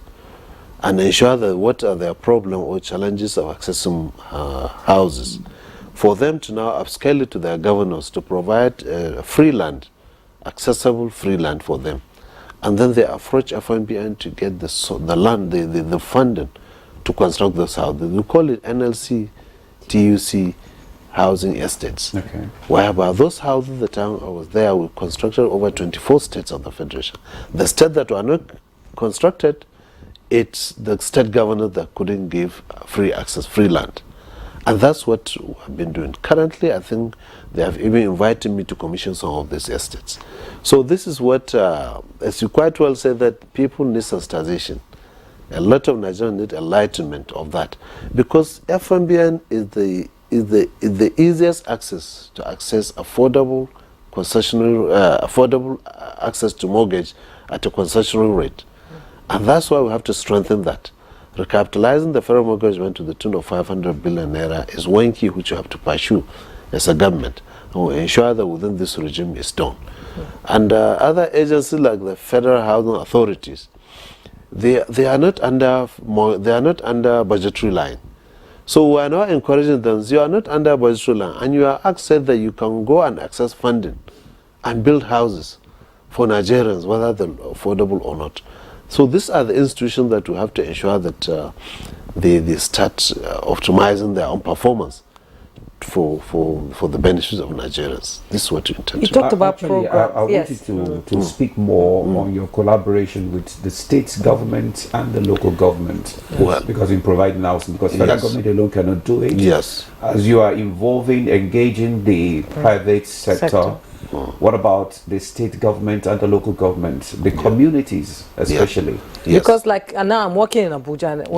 and ensure that what are their problems or challenges of accessing houses, for them to now upscale it to their governors to provide free land, accessible free land for them. And then they approach FNBN to get the land, the funding to construct those houses. We call it NLC, TUC housing estates. Whereby those houses, the time I was there, we constructed over 24 states of the Federation. The state that were not constructed, it's the state governor that couldn't give free access, free land. And that's what I've been doing. Currently, I think they have even invited me to commission some of these estates. So this is what, as you quite well said, that people need sensitization. A lot of Nigerians need enlightenment of that, because FMBN is the easiest access to access affordable access to mortgage at a concessional rate. And that's why we have to strengthen that. Recapitalizing the federal mortgage went to the tune of 500 billion naira is one key which you have to pursue as a government and ensure that within this regime is done. And other agencies like the federal housing authorities, they are not under budgetary line. So we are now encouraging them. You are not under budgetary line, and you are said that you can go and access funding and build houses for Nigerians, whether they're affordable or not. So these are the institutions that we have to ensure that they start optimizing their own performance for the benefits of Nigerians. This is what we intend You to talked about Actually, programs. I Yes. wanted to speak more on your collaboration with the state government and the local government. Well, because in providing housing, because federal Yes. government alone cannot do it. Yes. As you are engaging the private sector, what about the state government and the local government, the communities especially? Yes. Because like now I'm working in Abuja, and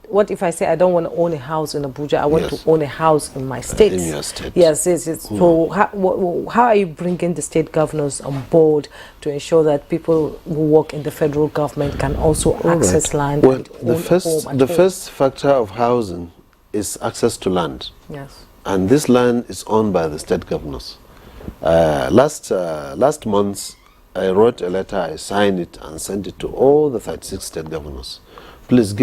what if I say I don't want to own a house in Abuja? I want Yes. to own a house in my state. In your state. Yes. So how are you bringing the state governors on board to ensure that people who work in the federal government can also access land? Well, and the own first home at the home? first factor of housing is access to land. Yes. And this land is owned by the state governors. Last month, I wrote a letter, I signed it and sent it to all the 36 state governors. Please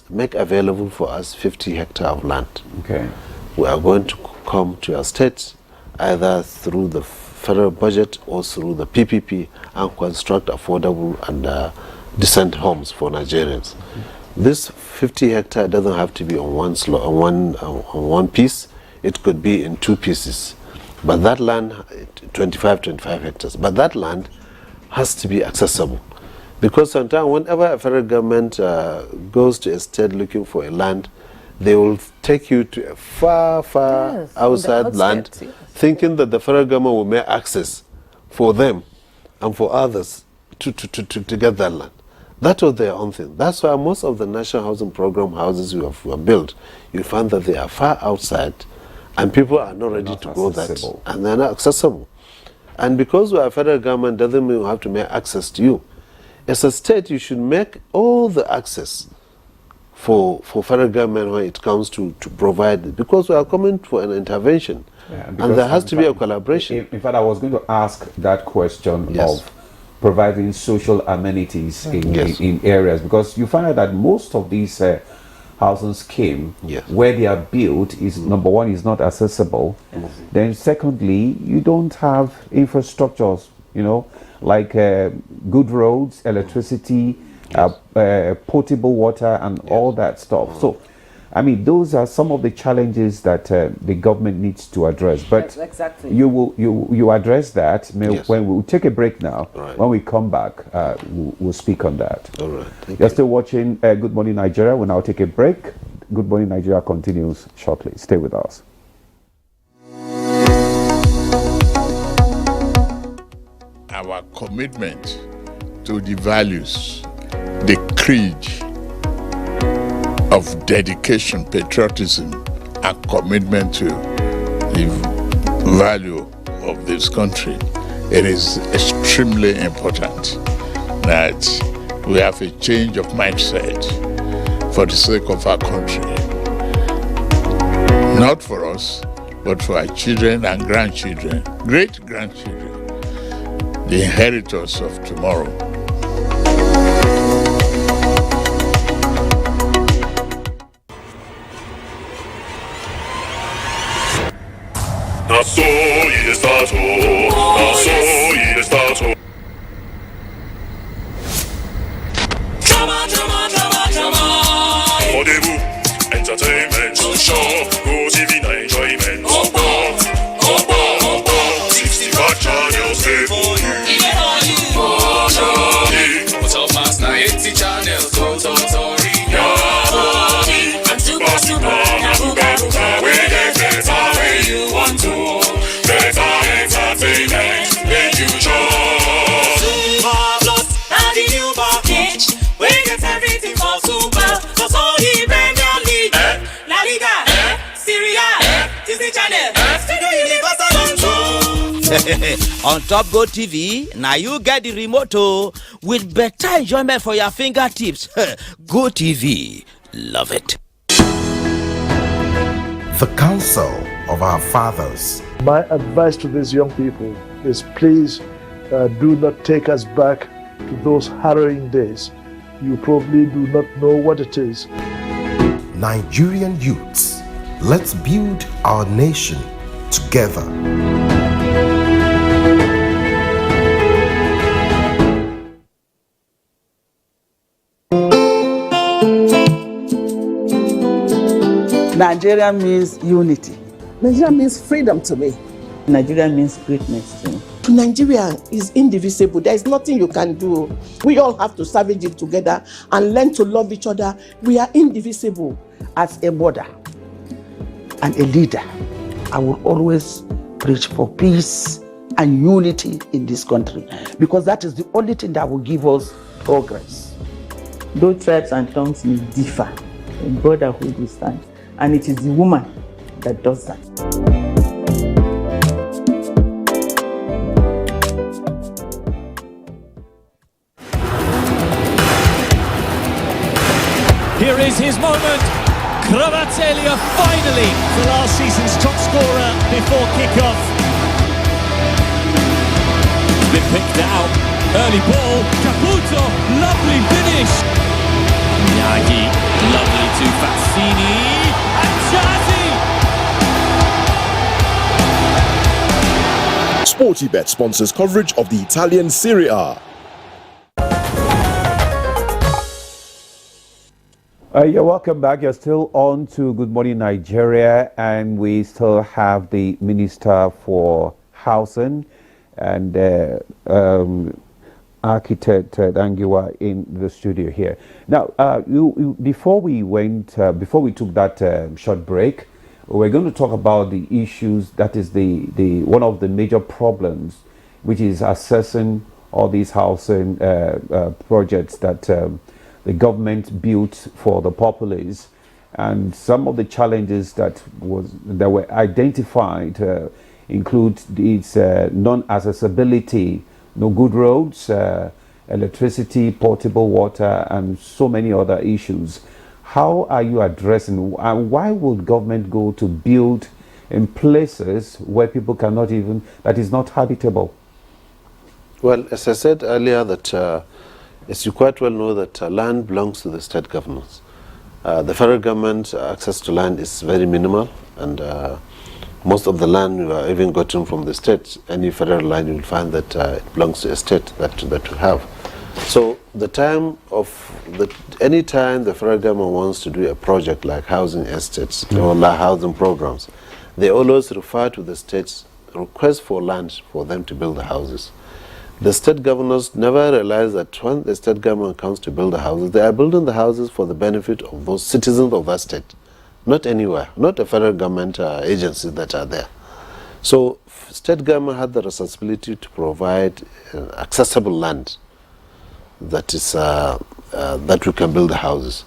make available for us 50 hectares of land. Okay. We are going to come to your state either through the federal budget or through the PPP and construct affordable and decent homes for Nigerians. This 50 hectare doesn't have to be on one piece. It could be in two pieces. But that land, 25 hectares, but that land has to be accessible. Because sometimes whenever a federal government goes to a state looking for a land, they will take you to a far outside land, thinking that the federal government will make access for them and for others to get that land. That was their own thing. That's why most of the National Housing Program houses we have built, you find that they are far outside and people are not ready to go that, and they're not accessible. And because we are federal government doesn't mean we have to make access to you. As a state, you should make all the access for federal government when it comes to provide it, because we are coming for an intervention, and there has to be a collaboration. In fact, I was going to ask that question of providing social amenities in areas, because you find out that most of these housing scheme where they are built is number one, is not accessible. Then secondly, you don't have infrastructures, like good roads, electricity, potable water and all that stuff. So I mean, those are some of the challenges that the government needs to address. But exactly. you address that when we'll take a break now. Right. When we come back, we'll speak on that. All right. You're still watching Good Morning Nigeria. We'll now take a break. Good Morning Nigeria continues shortly. Stay with us. Our commitment to the values, the creed of dedication, patriotism, and commitment to the value of this country, it is extremely important that we have a change of mindset for the sake of our country. Not for us, but for our children and grandchildren, great-grandchildren, the inheritors of tomorrow. Rendezvous, entertainment, show, go TV na enjoyment. 65 channels there for you. What's up, master? 80 channels, and super, where they better, where you want to. Better entertainment, make you show. Super Plus, now the new package. We get everything for Super. So the Premier League, La Liga, Syria, Disney Channel, Studio Universal and On Top Go TV, now you get the remote with better enjoyment for your fingertips. Go TV, love it. The counsel of our fathers. My advice to these young people is please do not take us back to those harrowing days. You probably do not know what it is. Nigerian youths, let's build our nation together. Nigeria means unity. Nigeria means freedom to me. Nigeria means greatness to me. Nigeria is indivisible. There is nothing you can do. We all have to salvage it together and learn to love each other. We are indivisible. As a mother and a leader, I will always preach for peace and unity in this country, because that is the only thing that will give us progress. Though tribes and tongues may differ, in brotherhood we stand, and it is the woman that does that. Here is his moment. Kvaratskhelia finally the last season's top scorer before kick-off. It's been picked out. Early ball. Caputo, lovely finish. Yagi, lovely to Fazzini. And Chazzi. Sportybet sponsors coverage of the Italian Serie A. You're welcome back. You're still on to Good Morning Nigeria, and we still have the Minister for Housing and Architect Dangiwa in the studio here. Now, before we took that short break, we're going to talk about the issues that is the one of the major problems, which is assessing all these housing projects that the government built for the populace, and some of the challenges that were identified include its non-accessibility, no good roads, electricity, portable water, and so many other issues. How are you addressing? Why would government go to build in places where people cannot even, that is not habitable? Well, as I said earlier, that as you quite well know, that land belongs to the state governments. The federal government access to land is very minimal, and most of the land you are even gotten from the state. Any federal land, you will find that it belongs to a state that we have. So any time the federal government wants to do a project like housing estates or housing programs, they always refer to the state's request for land for them to build the houses. The state governors never realize that when the state government comes to build the houses, they are building the houses for the benefit of those citizens of that state, not anywhere, not the federal government agencies that are there. So state government had the responsibility to provide accessible land that is that we can build the houses.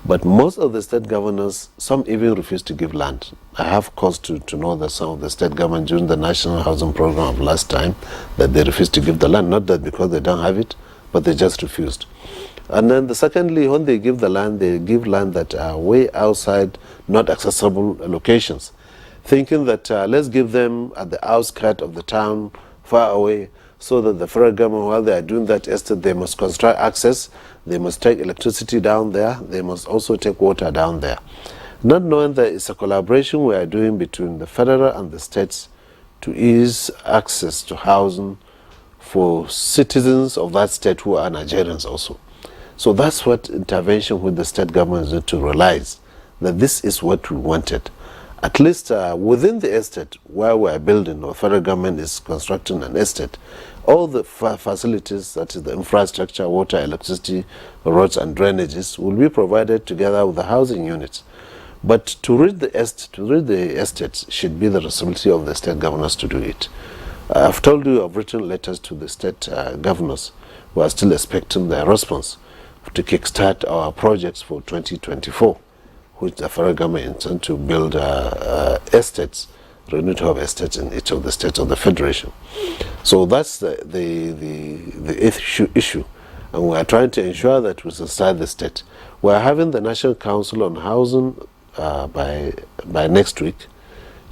But most of the state governors, some even refuse to give land. I have cause to know that some of the state government during the National Housing Program of last time, that they refused to give the land, not that because they don't have it, but they just refused. And then secondly, when they give the land, they give land that are way outside, not accessible locations, thinking that let's give them at the outskirts of the town, far away, so that the federal government, while they are doing that estate, they must construct access, they must take electricity down there, they must also take water down there. Not knowing that it's a collaboration we are doing between the federal and the states to ease access to housing for citizens of that state who are Nigerians also. So that's what intervention with the state government is to realize, that this is what we wanted. At least within the estate where we are building, or federal government is constructing an estate, all the facilities, that is the infrastructure, water, electricity, roads and drainages, will be provided together with the housing units. But to reach the estates should be the responsibility of the state governors to do it. I've told you I've written letters to the state governors who are still expecting their response to kickstart our projects for 2024, which the federal government intends to build estates renewed home estate in each of the states of the federation. So that's the issue, and we are trying to ensure that we sustain the state. We are having the National Council on Housing by next week.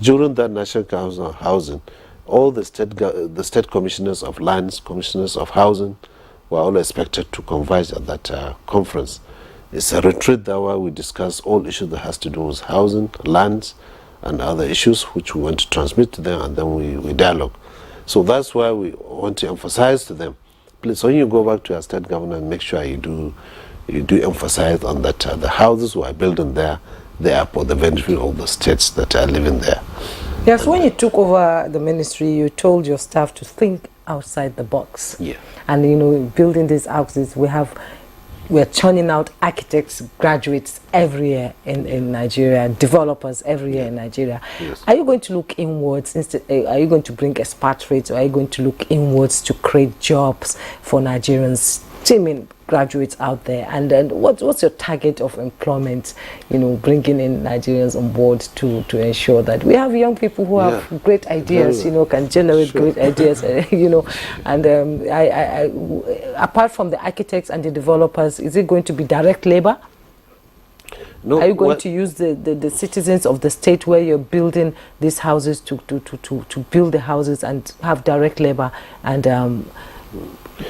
During that National Council on Housing, all the state commissioners of lands, commissioners of housing, were all expected to converge at that conference. It's a retreat that where we discuss all issues that has to do with housing, lands, and other issues which we want to transmit to them, and then we dialogue. So that's why we want to emphasize to them, please, when you go back to your state government, make sure you do emphasize on that the houses we are building there, they are for the benefit of the states that are living there. Yes, when you took over the ministry, you told your staff to think outside the box. Yeah. And you know, building these houses, we're churning out architects, graduates every year in Nigeria, developers every year in Nigeria. Yes. Are you going to look inwards instead? Are you going to bring expatriates, or are you going to look inwards to create jobs for Nigerians, teaming graduates out there? And then what's your target of employment? You know, bringing in Nigerians on board to ensure that we have young people who have great ideas. You know, can generate great ideas. You know, and apart from the architects and the developers, is it going to be direct labor? No. Are you going to use the citizens of the state where you're building these houses to build the houses and have direct labor and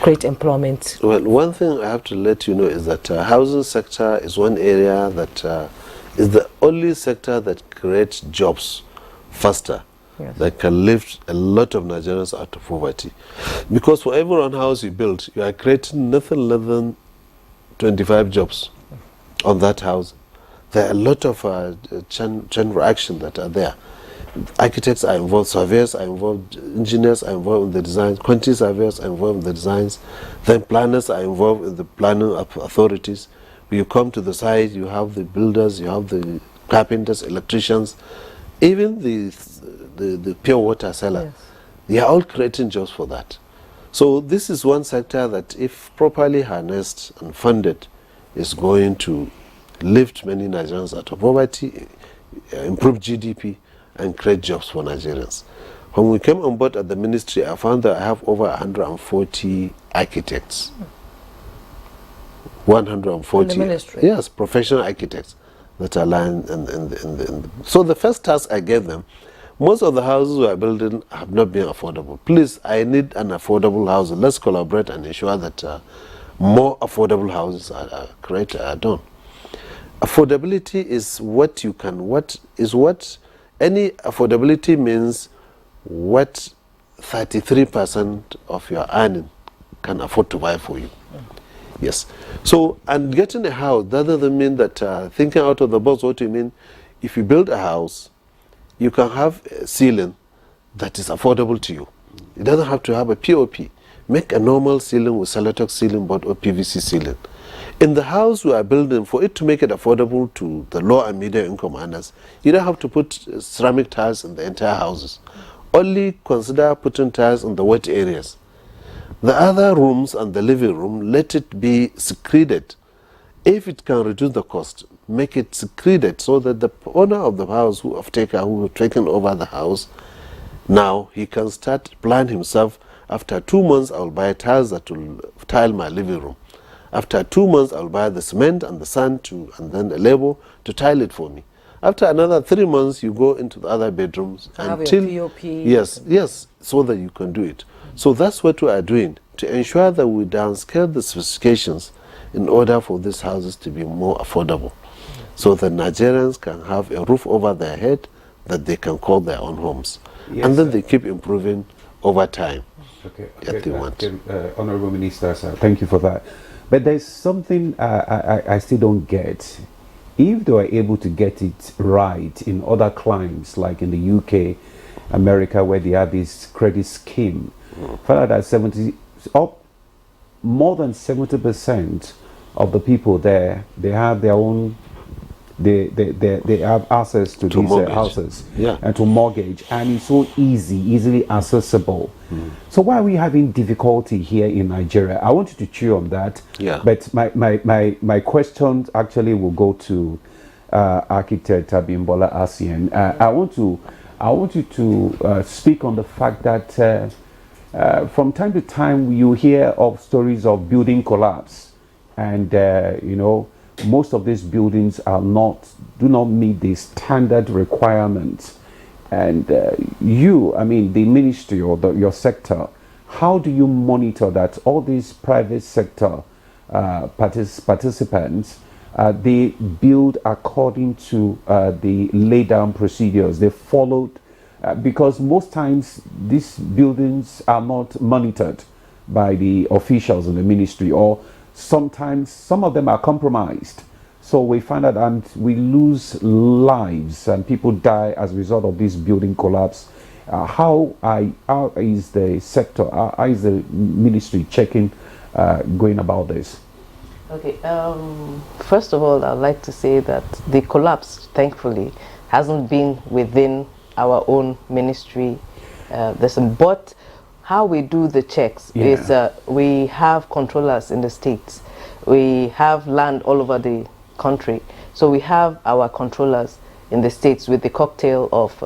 create employment? Well, one thing I have to let you know is that housing sector is one area that is the only sector that creates jobs faster, that can lift a lot of Nigerians out of poverty. Because for every one house you build, you are creating nothing less than 25 jobs on that house. There are a lot of chain reaction that are there. Architects are involved, surveyors are involved, engineers are involved in the designs, quantity surveyors are involved in the designs, then planners are involved in the planning of authorities. When you come to the site, you have the builders, you have the carpenters, electricians, even the pure water seller. Yes. They are all creating jobs for that. So this is one sector that, if properly harnessed and funded, is going to lift many Nigerians out of poverty, improve GDP, and create jobs for Nigerians. When we came on board at the ministry, I found that I have over 140 architects. 140. In the ministry? Yes, professional architects that are lying So the first task I gave them, most of the houses we are building have not been affordable. Please, I need an affordable house. Let's collaborate and ensure that more affordable houses are created, are done. Affordability is what you can, any affordability means what 33% of your earning can afford to buy for you. Yes. So, and getting a house, that doesn't mean that thinking out of the box. What do you mean? If you build a house, you can have a ceiling that is affordable to you. It doesn't have to have a POP. Make a normal ceiling with Celotex ceiling board or PVC ceiling. In the house we are building, for it to make it affordable to the low and medium income earners, you don't have to put ceramic tiles in the entire houses. Only consider putting tiles in the wet areas. The other rooms and the living room, let it be secreted. If it can reduce the cost, make it secreted so that the owner of the house, who have taken over the house, now he can start plan himself. After 2 months, I will buy tiles that will tile my living room. After 2 months, I'll buy the cement and the sand and then a label to tile it for me. After another 3 months, you go into the other bedrooms until POP. Yes, so that you can do it. So that's what we are doing to ensure that we downscale the specifications in order for these houses to be more affordable, so that Nigerians can have a roof over their head that they can call their own homes, and then they keep improving over time. Honorable Minister, sir, thank you for that. But there's something I still don't get. If they were able to get it right in other climes, like in the UK, America, where they have this credit scheme, found that more than 70% of the people there, they have their own, they have access to these houses and to mortgage, and it's so easily accessible. So why are we having difficulty here in Nigeria? I want you to chew on that. But my question actually will go to Architect Abimbola Asien. I want to I want you to speak on the fact that from time to time you hear of stories of building collapse, and you know, most of these buildings do not meet the standard requirements. And I mean, the ministry or your sector, how do you monitor that all these private sector participants, they build according to the laid down procedures they followed? Because most times these buildings are not monitored by the officials in the ministry, or sometimes some of them are compromised. So we find out and we lose lives and people die as a result of this building collapse. How is the sector, how is the ministry checking, going about this? Okay, first of all, I'd like to say that the collapse, thankfully, hasn't been within our own ministry. But how we do the checks is we have controllers in the states. We have land all over the country. So we have our controllers in the states with the cocktail of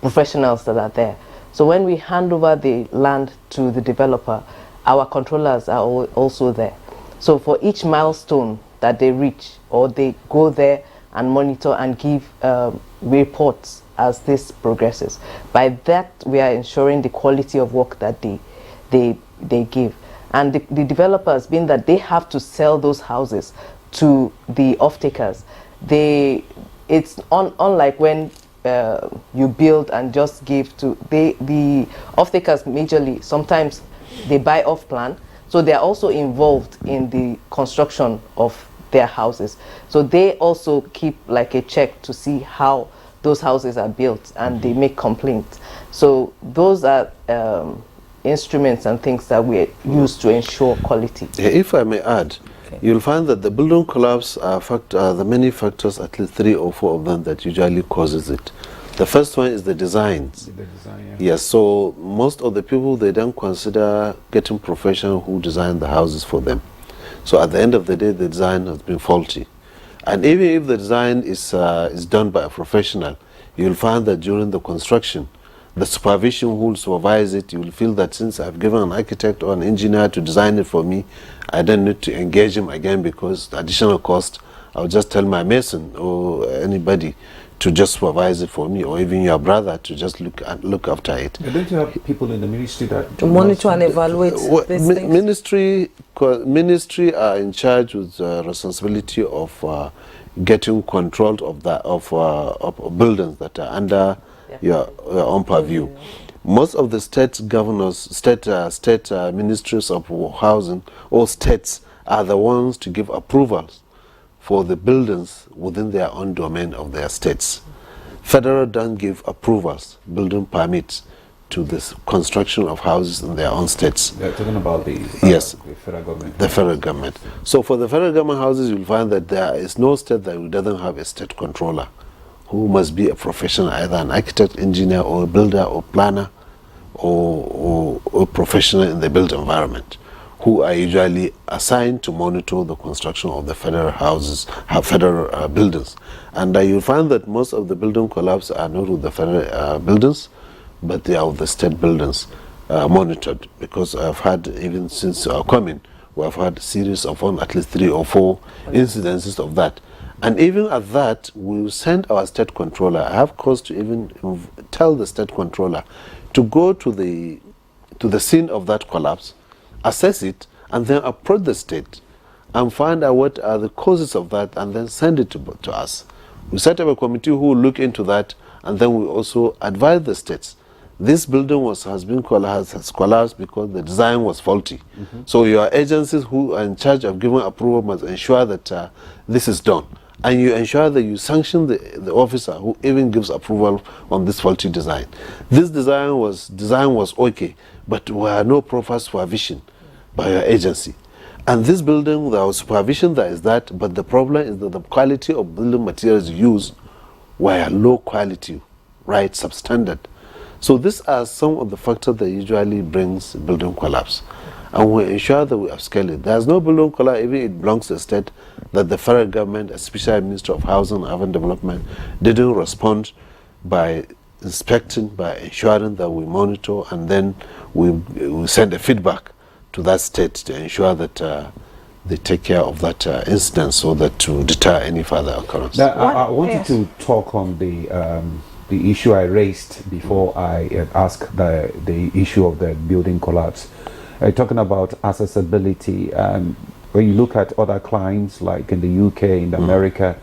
professionals that are there. So when we hand over the land to the developer, our controllers are also there. So for each milestone that they reach, or they go there and monitor and give reports as this progresses. By that, we are ensuring the quality of work that they give. And the developers, being that they have to sell those houses to the off-takers, it's unlike when you build and just give to the off-takers. Majorly, sometimes they buy off plan, so they are also involved in the construction of their houses. So they also keep like a check to see how those houses are built, and they make complaints. So those are instruments and things that we use to ensure quality. If I may add, you'll find that the building collapse are the many factors, at least 3 or 4 of them, that usually causes it. The first one is the designs. Yes, so most of the people, they don't consider getting professionals who design the houses for them. So at the end of the day, the design has been faulty. And even if the design is done by a professional, you'll find that during the construction, the supervision who will supervise it, you will feel that since I've given an architect or an engineer to design it for me, I don't need to engage him again because the additional cost, I'll just tell my mason or anybody to just supervise it for me, or even your brother to just look after it. But don't you have people in the ministry that to monitor and evaluate these things? Ministry are in charge with the responsibility of getting control of buildings that are under your own purview. Most of the state governors, state ministries of housing or states are the ones to give approvals for the buildings within their own domain of their states. Federal don't give approvals, building permits to the construction of houses in their own states. They're talking about the federal government. The federal government. So for the federal government houses, you'll find that there is no state that doesn't have a state controller who must be a professional, either an architect, engineer, or a builder, or planner, or professional in the built environment, who are usually assigned to monitor the construction of the federal houses, federal buildings. And you'll find that most of the building collapse are not with the federal buildings, but they are with the state buildings monitored. Because I've had, even since our coming, we have had a series of at least 3 or 4 incidences of that. And even at that, we will send our state controller. I have cause to even tell the state controller to go to the scene of that collapse, assess it, and then approach the state and find out what are the causes of that, and then send it to us. We set up a committee who will look into that, and then we also advise the states. This building has collapsed because the design was faulty. So your agencies who are in charge of giving approval must ensure that this is done. And you ensure that you sanction the officer who even gives approval on this faulty design. This design was okay, but there were no proper supervision by your agency. And this building, there was supervision, there is that, but the problem is that the quality of building materials used were low quality, right, substandard. So these are some of the factors that usually brings building collapse. And we ensure that we upscale it. There's no building collapse, even it belongs to the state, that the federal government, especially Ministry of Housing and Urban Development, didn't respond by inspecting, by ensuring that we monitor, and then we send a feedback to that state to ensure that they take care of that incident, so that to deter any further occurrence. Now, I wanted to talk on the issue I raised before I asked the issue of the building collapse. Talking about accessibility, when you look at other clients like in the UK, in America,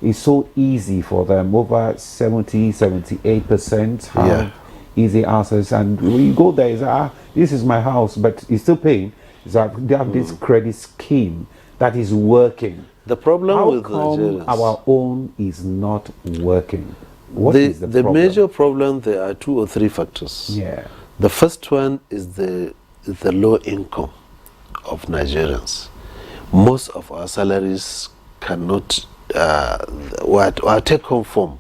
it's so easy for them. Over 78% have easy access, and when you go there, it's, this is my house, but it's still paying. They have this credit scheme that is working. The problem How with come Nigerians, our own is not working? What is the problem? major problem, there are 2 or 3 factors. Yeah. The first one is the low income of Nigerians. Most of our salaries cannot our take home form,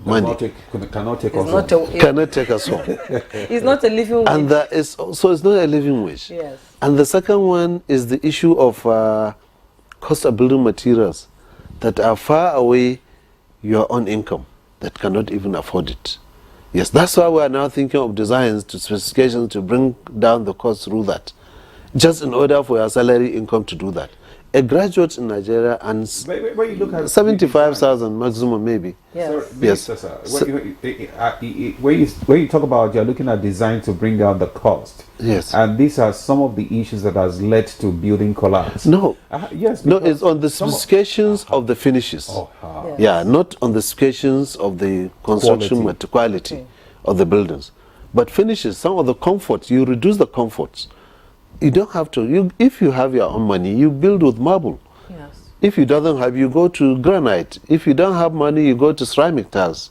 money cannot take us home. It's not a living wage. And that is also, it's not a living wage. Yes. And the second one is the issue of cost of building materials that are far away your own income, that cannot even afford it. Yes, that's why we are now thinking of designs to specifications to bring down the cost through that, just in order for your salary income to do that. A graduate in Nigeria earns 75,000 maximum, maybe. Yes. Yes. When you talk about you're looking at design to bring down the cost. Yes. And these are some of the issues that has led to building collapse. No. Yes. No, it's on the specifications of the finishes. Yes. Yeah, not on the specifications of the construction quality of the buildings. But finishes, some of the comforts, you reduce the comforts. You don't have to. If you have your own money, you build with marble. Yes. If you don't have, you go to granite. If you don't have money, you go to ceramic tiles.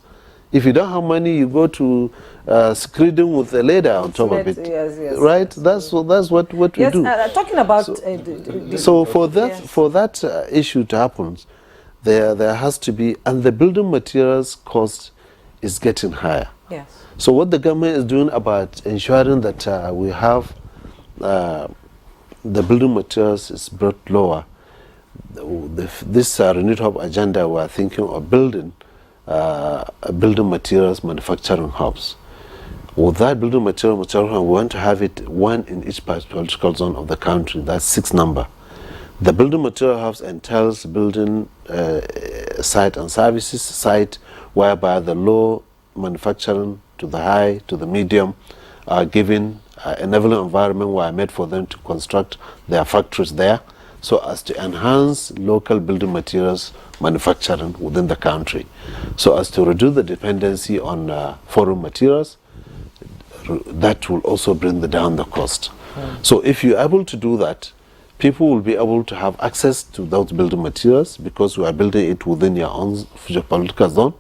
If you don't have money, you go to screeding with a ladder on top of it. Yes, right? That's what we do. Talking about so for that issue to happen, there has to be, and the building materials cost is getting higher. Yes. So what the government is doing about ensuring that we have the building materials is brought lower. This renewed hope agenda, we are thinking of building building materials manufacturing hubs. With that building material hub, we want to have it 1 in each political zone of the country. That's 6 number. The building material hubs entails building site and services site, whereby the low manufacturing to the high to the medium are given enabling environment where made for them to construct their factories there, so as to enhance local building materials manufacturing within the country, so as to reduce the dependency on foreign materials. That will also bring down the cost. So if you're able to do that, people will be able to have access to those building materials, because we are building it within your own geopolitical zone.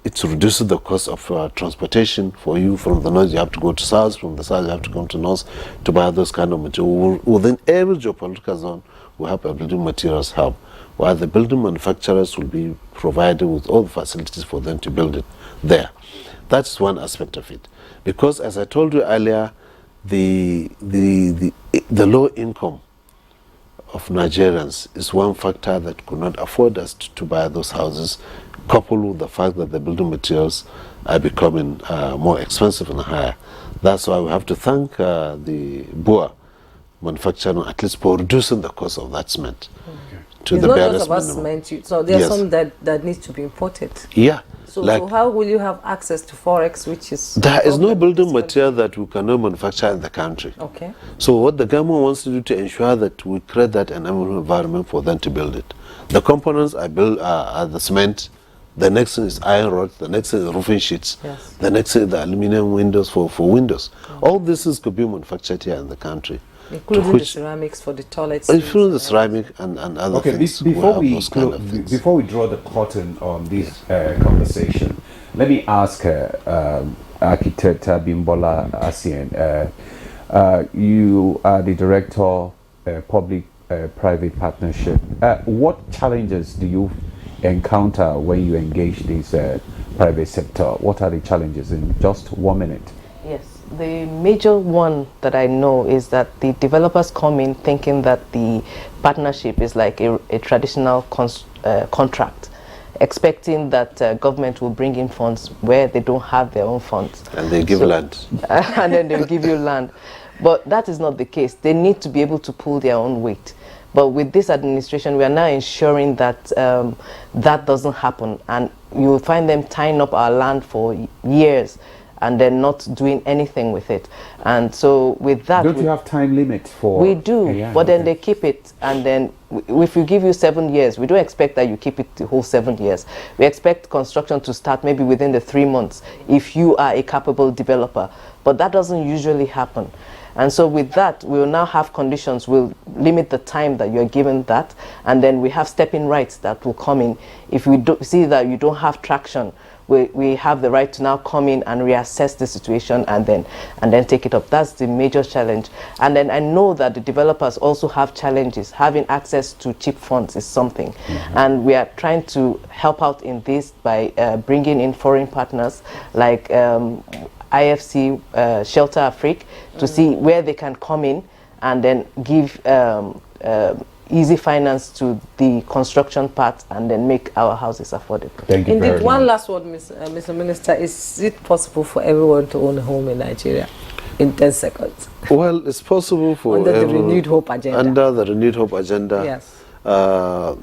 It reduces the cost of transportation for you. From the north you have to go to south, from the south you have to come to north to buy those kind of materials. Within every geopolitical zone we have a building materials hub, while the building manufacturers will be provided with all the facilities for them to build it there. That's one aspect of it, because as I told you earlier, the low income of Nigerians is one factor that could not afford us to buy those houses, coupled with the fact that the building materials are becoming more expensive and higher. That's why we have to thank the BUA manufacturing, at least for reducing the cost of that cement to the barest minimum. So there are some that needs to be imported. Yeah. So how will you have access to forex, which is... There is no building material that we cannot manufacture in the country. Okay. So what the government wants to do to ensure that we create that environment for them to build it. The components are the cement, the next thing is iron rod, the next thing is roofing sheets, the next thing is the aluminum windows for windows. All this could be manufactured here in the country. Including the ceramics for the toilets. Including the ceramic and other things. Before we draw the curtain on this conversation, let me ask Architect Abimbola Asien. You are the Director of Public-Private Partnership. What challenges do you encounter when you engage this private sector? What are the challenges in just 1 minute? Yes. The major one that I know is that the developers come in thinking that the partnership is like a traditional contract. expecting that government will bring in funds where they don't have their own funds. And they give land. And then they'll give you land. But that is not the case. They need to be able to pull their own weight. But with this administration, we are now ensuring that that doesn't happen. And you will find them tying up our land for years and then not doing anything with it. And so with that... Don't you have time limit for... We do, but then they keep it. And then if we give you 7 years, we don't expect that you keep it the whole 7 years. We expect construction to start maybe within the 3 months if you are a capable developer. But that doesn't usually happen. And so with that, we will now have conditions, we'll limit the time that you're given that, and then we have stepping rights that will come in. If we see that you don't have traction, we have the right to now come in and reassess the situation and then take it up. That's the major challenge. And then I know that the developers also have challenges. Having access to cheap funds is something. And we are trying to help out in this by bringing in foreign partners like IFC, Shelter Afrique, to see where they can come in and then give easy finance to the construction part and then make our houses affordable. Thank you. Indeed, one last word, Mr. Minister. Is it possible for everyone to own a home in Nigeria in 10 seconds? Well, it's possible for under the Renewed Hope agenda. Under the Renewed Hope agenda, yes. That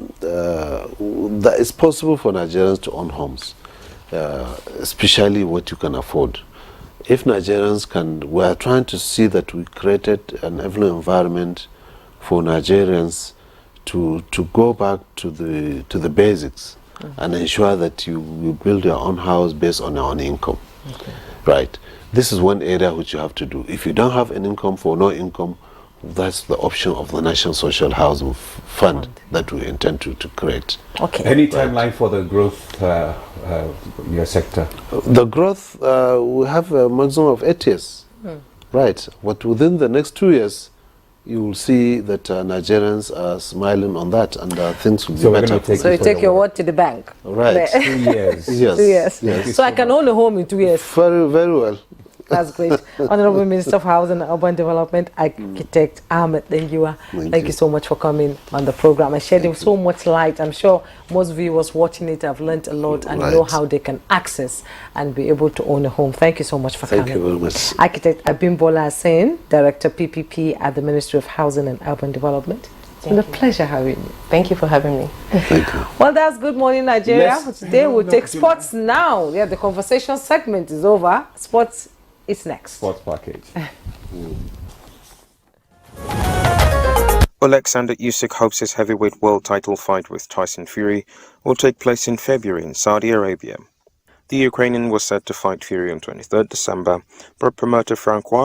it's possible for Nigerians to own homes, especially what you can afford. If Nigerians can, we are trying to see that we created an environment for Nigerians to go back to the basics and ensure that you build your own house based on your own income. Right. This is one area which you have to do. If you don't have an income for no income, that's the option of the National Social Housing Fund that we intend to create. Okay. Any timeline for the growth in your sector? The growth, we have a maximum of 8 years. Right. But within the next 2 years, you will see that Nigerians are smiling on that, and things will be better. So you take your word to the bank. Right. 2 years. Yes. 2 years. Yes. So I can own a home in 2 years. Very, very well. That's great. Honorable Minister of Housing and Urban Development, Architect Ahmed Dengiwa, thank you so much for coming on the program and shedding so much light. I'm sure most viewers watching it have learned a lot and know how they can access and be able to own a home. Thank you so much for coming. Thank you very much. Architect Abimbola Asen, Director PPP at the Ministry of Housing and Urban Development. It's been a pleasure having you. Thank you for having me. Thank you. Well, that's Good Morning Nigeria. Today we'll take sports now. Yeah, the conversation segment is over. Sports is next. Sports package. Alexander Usyk hopes his heavyweight world title fight with Tyson Fury will take place in February in Saudi Arabia. The Ukrainian was set to fight Fury on 23rd December, but promoter Francois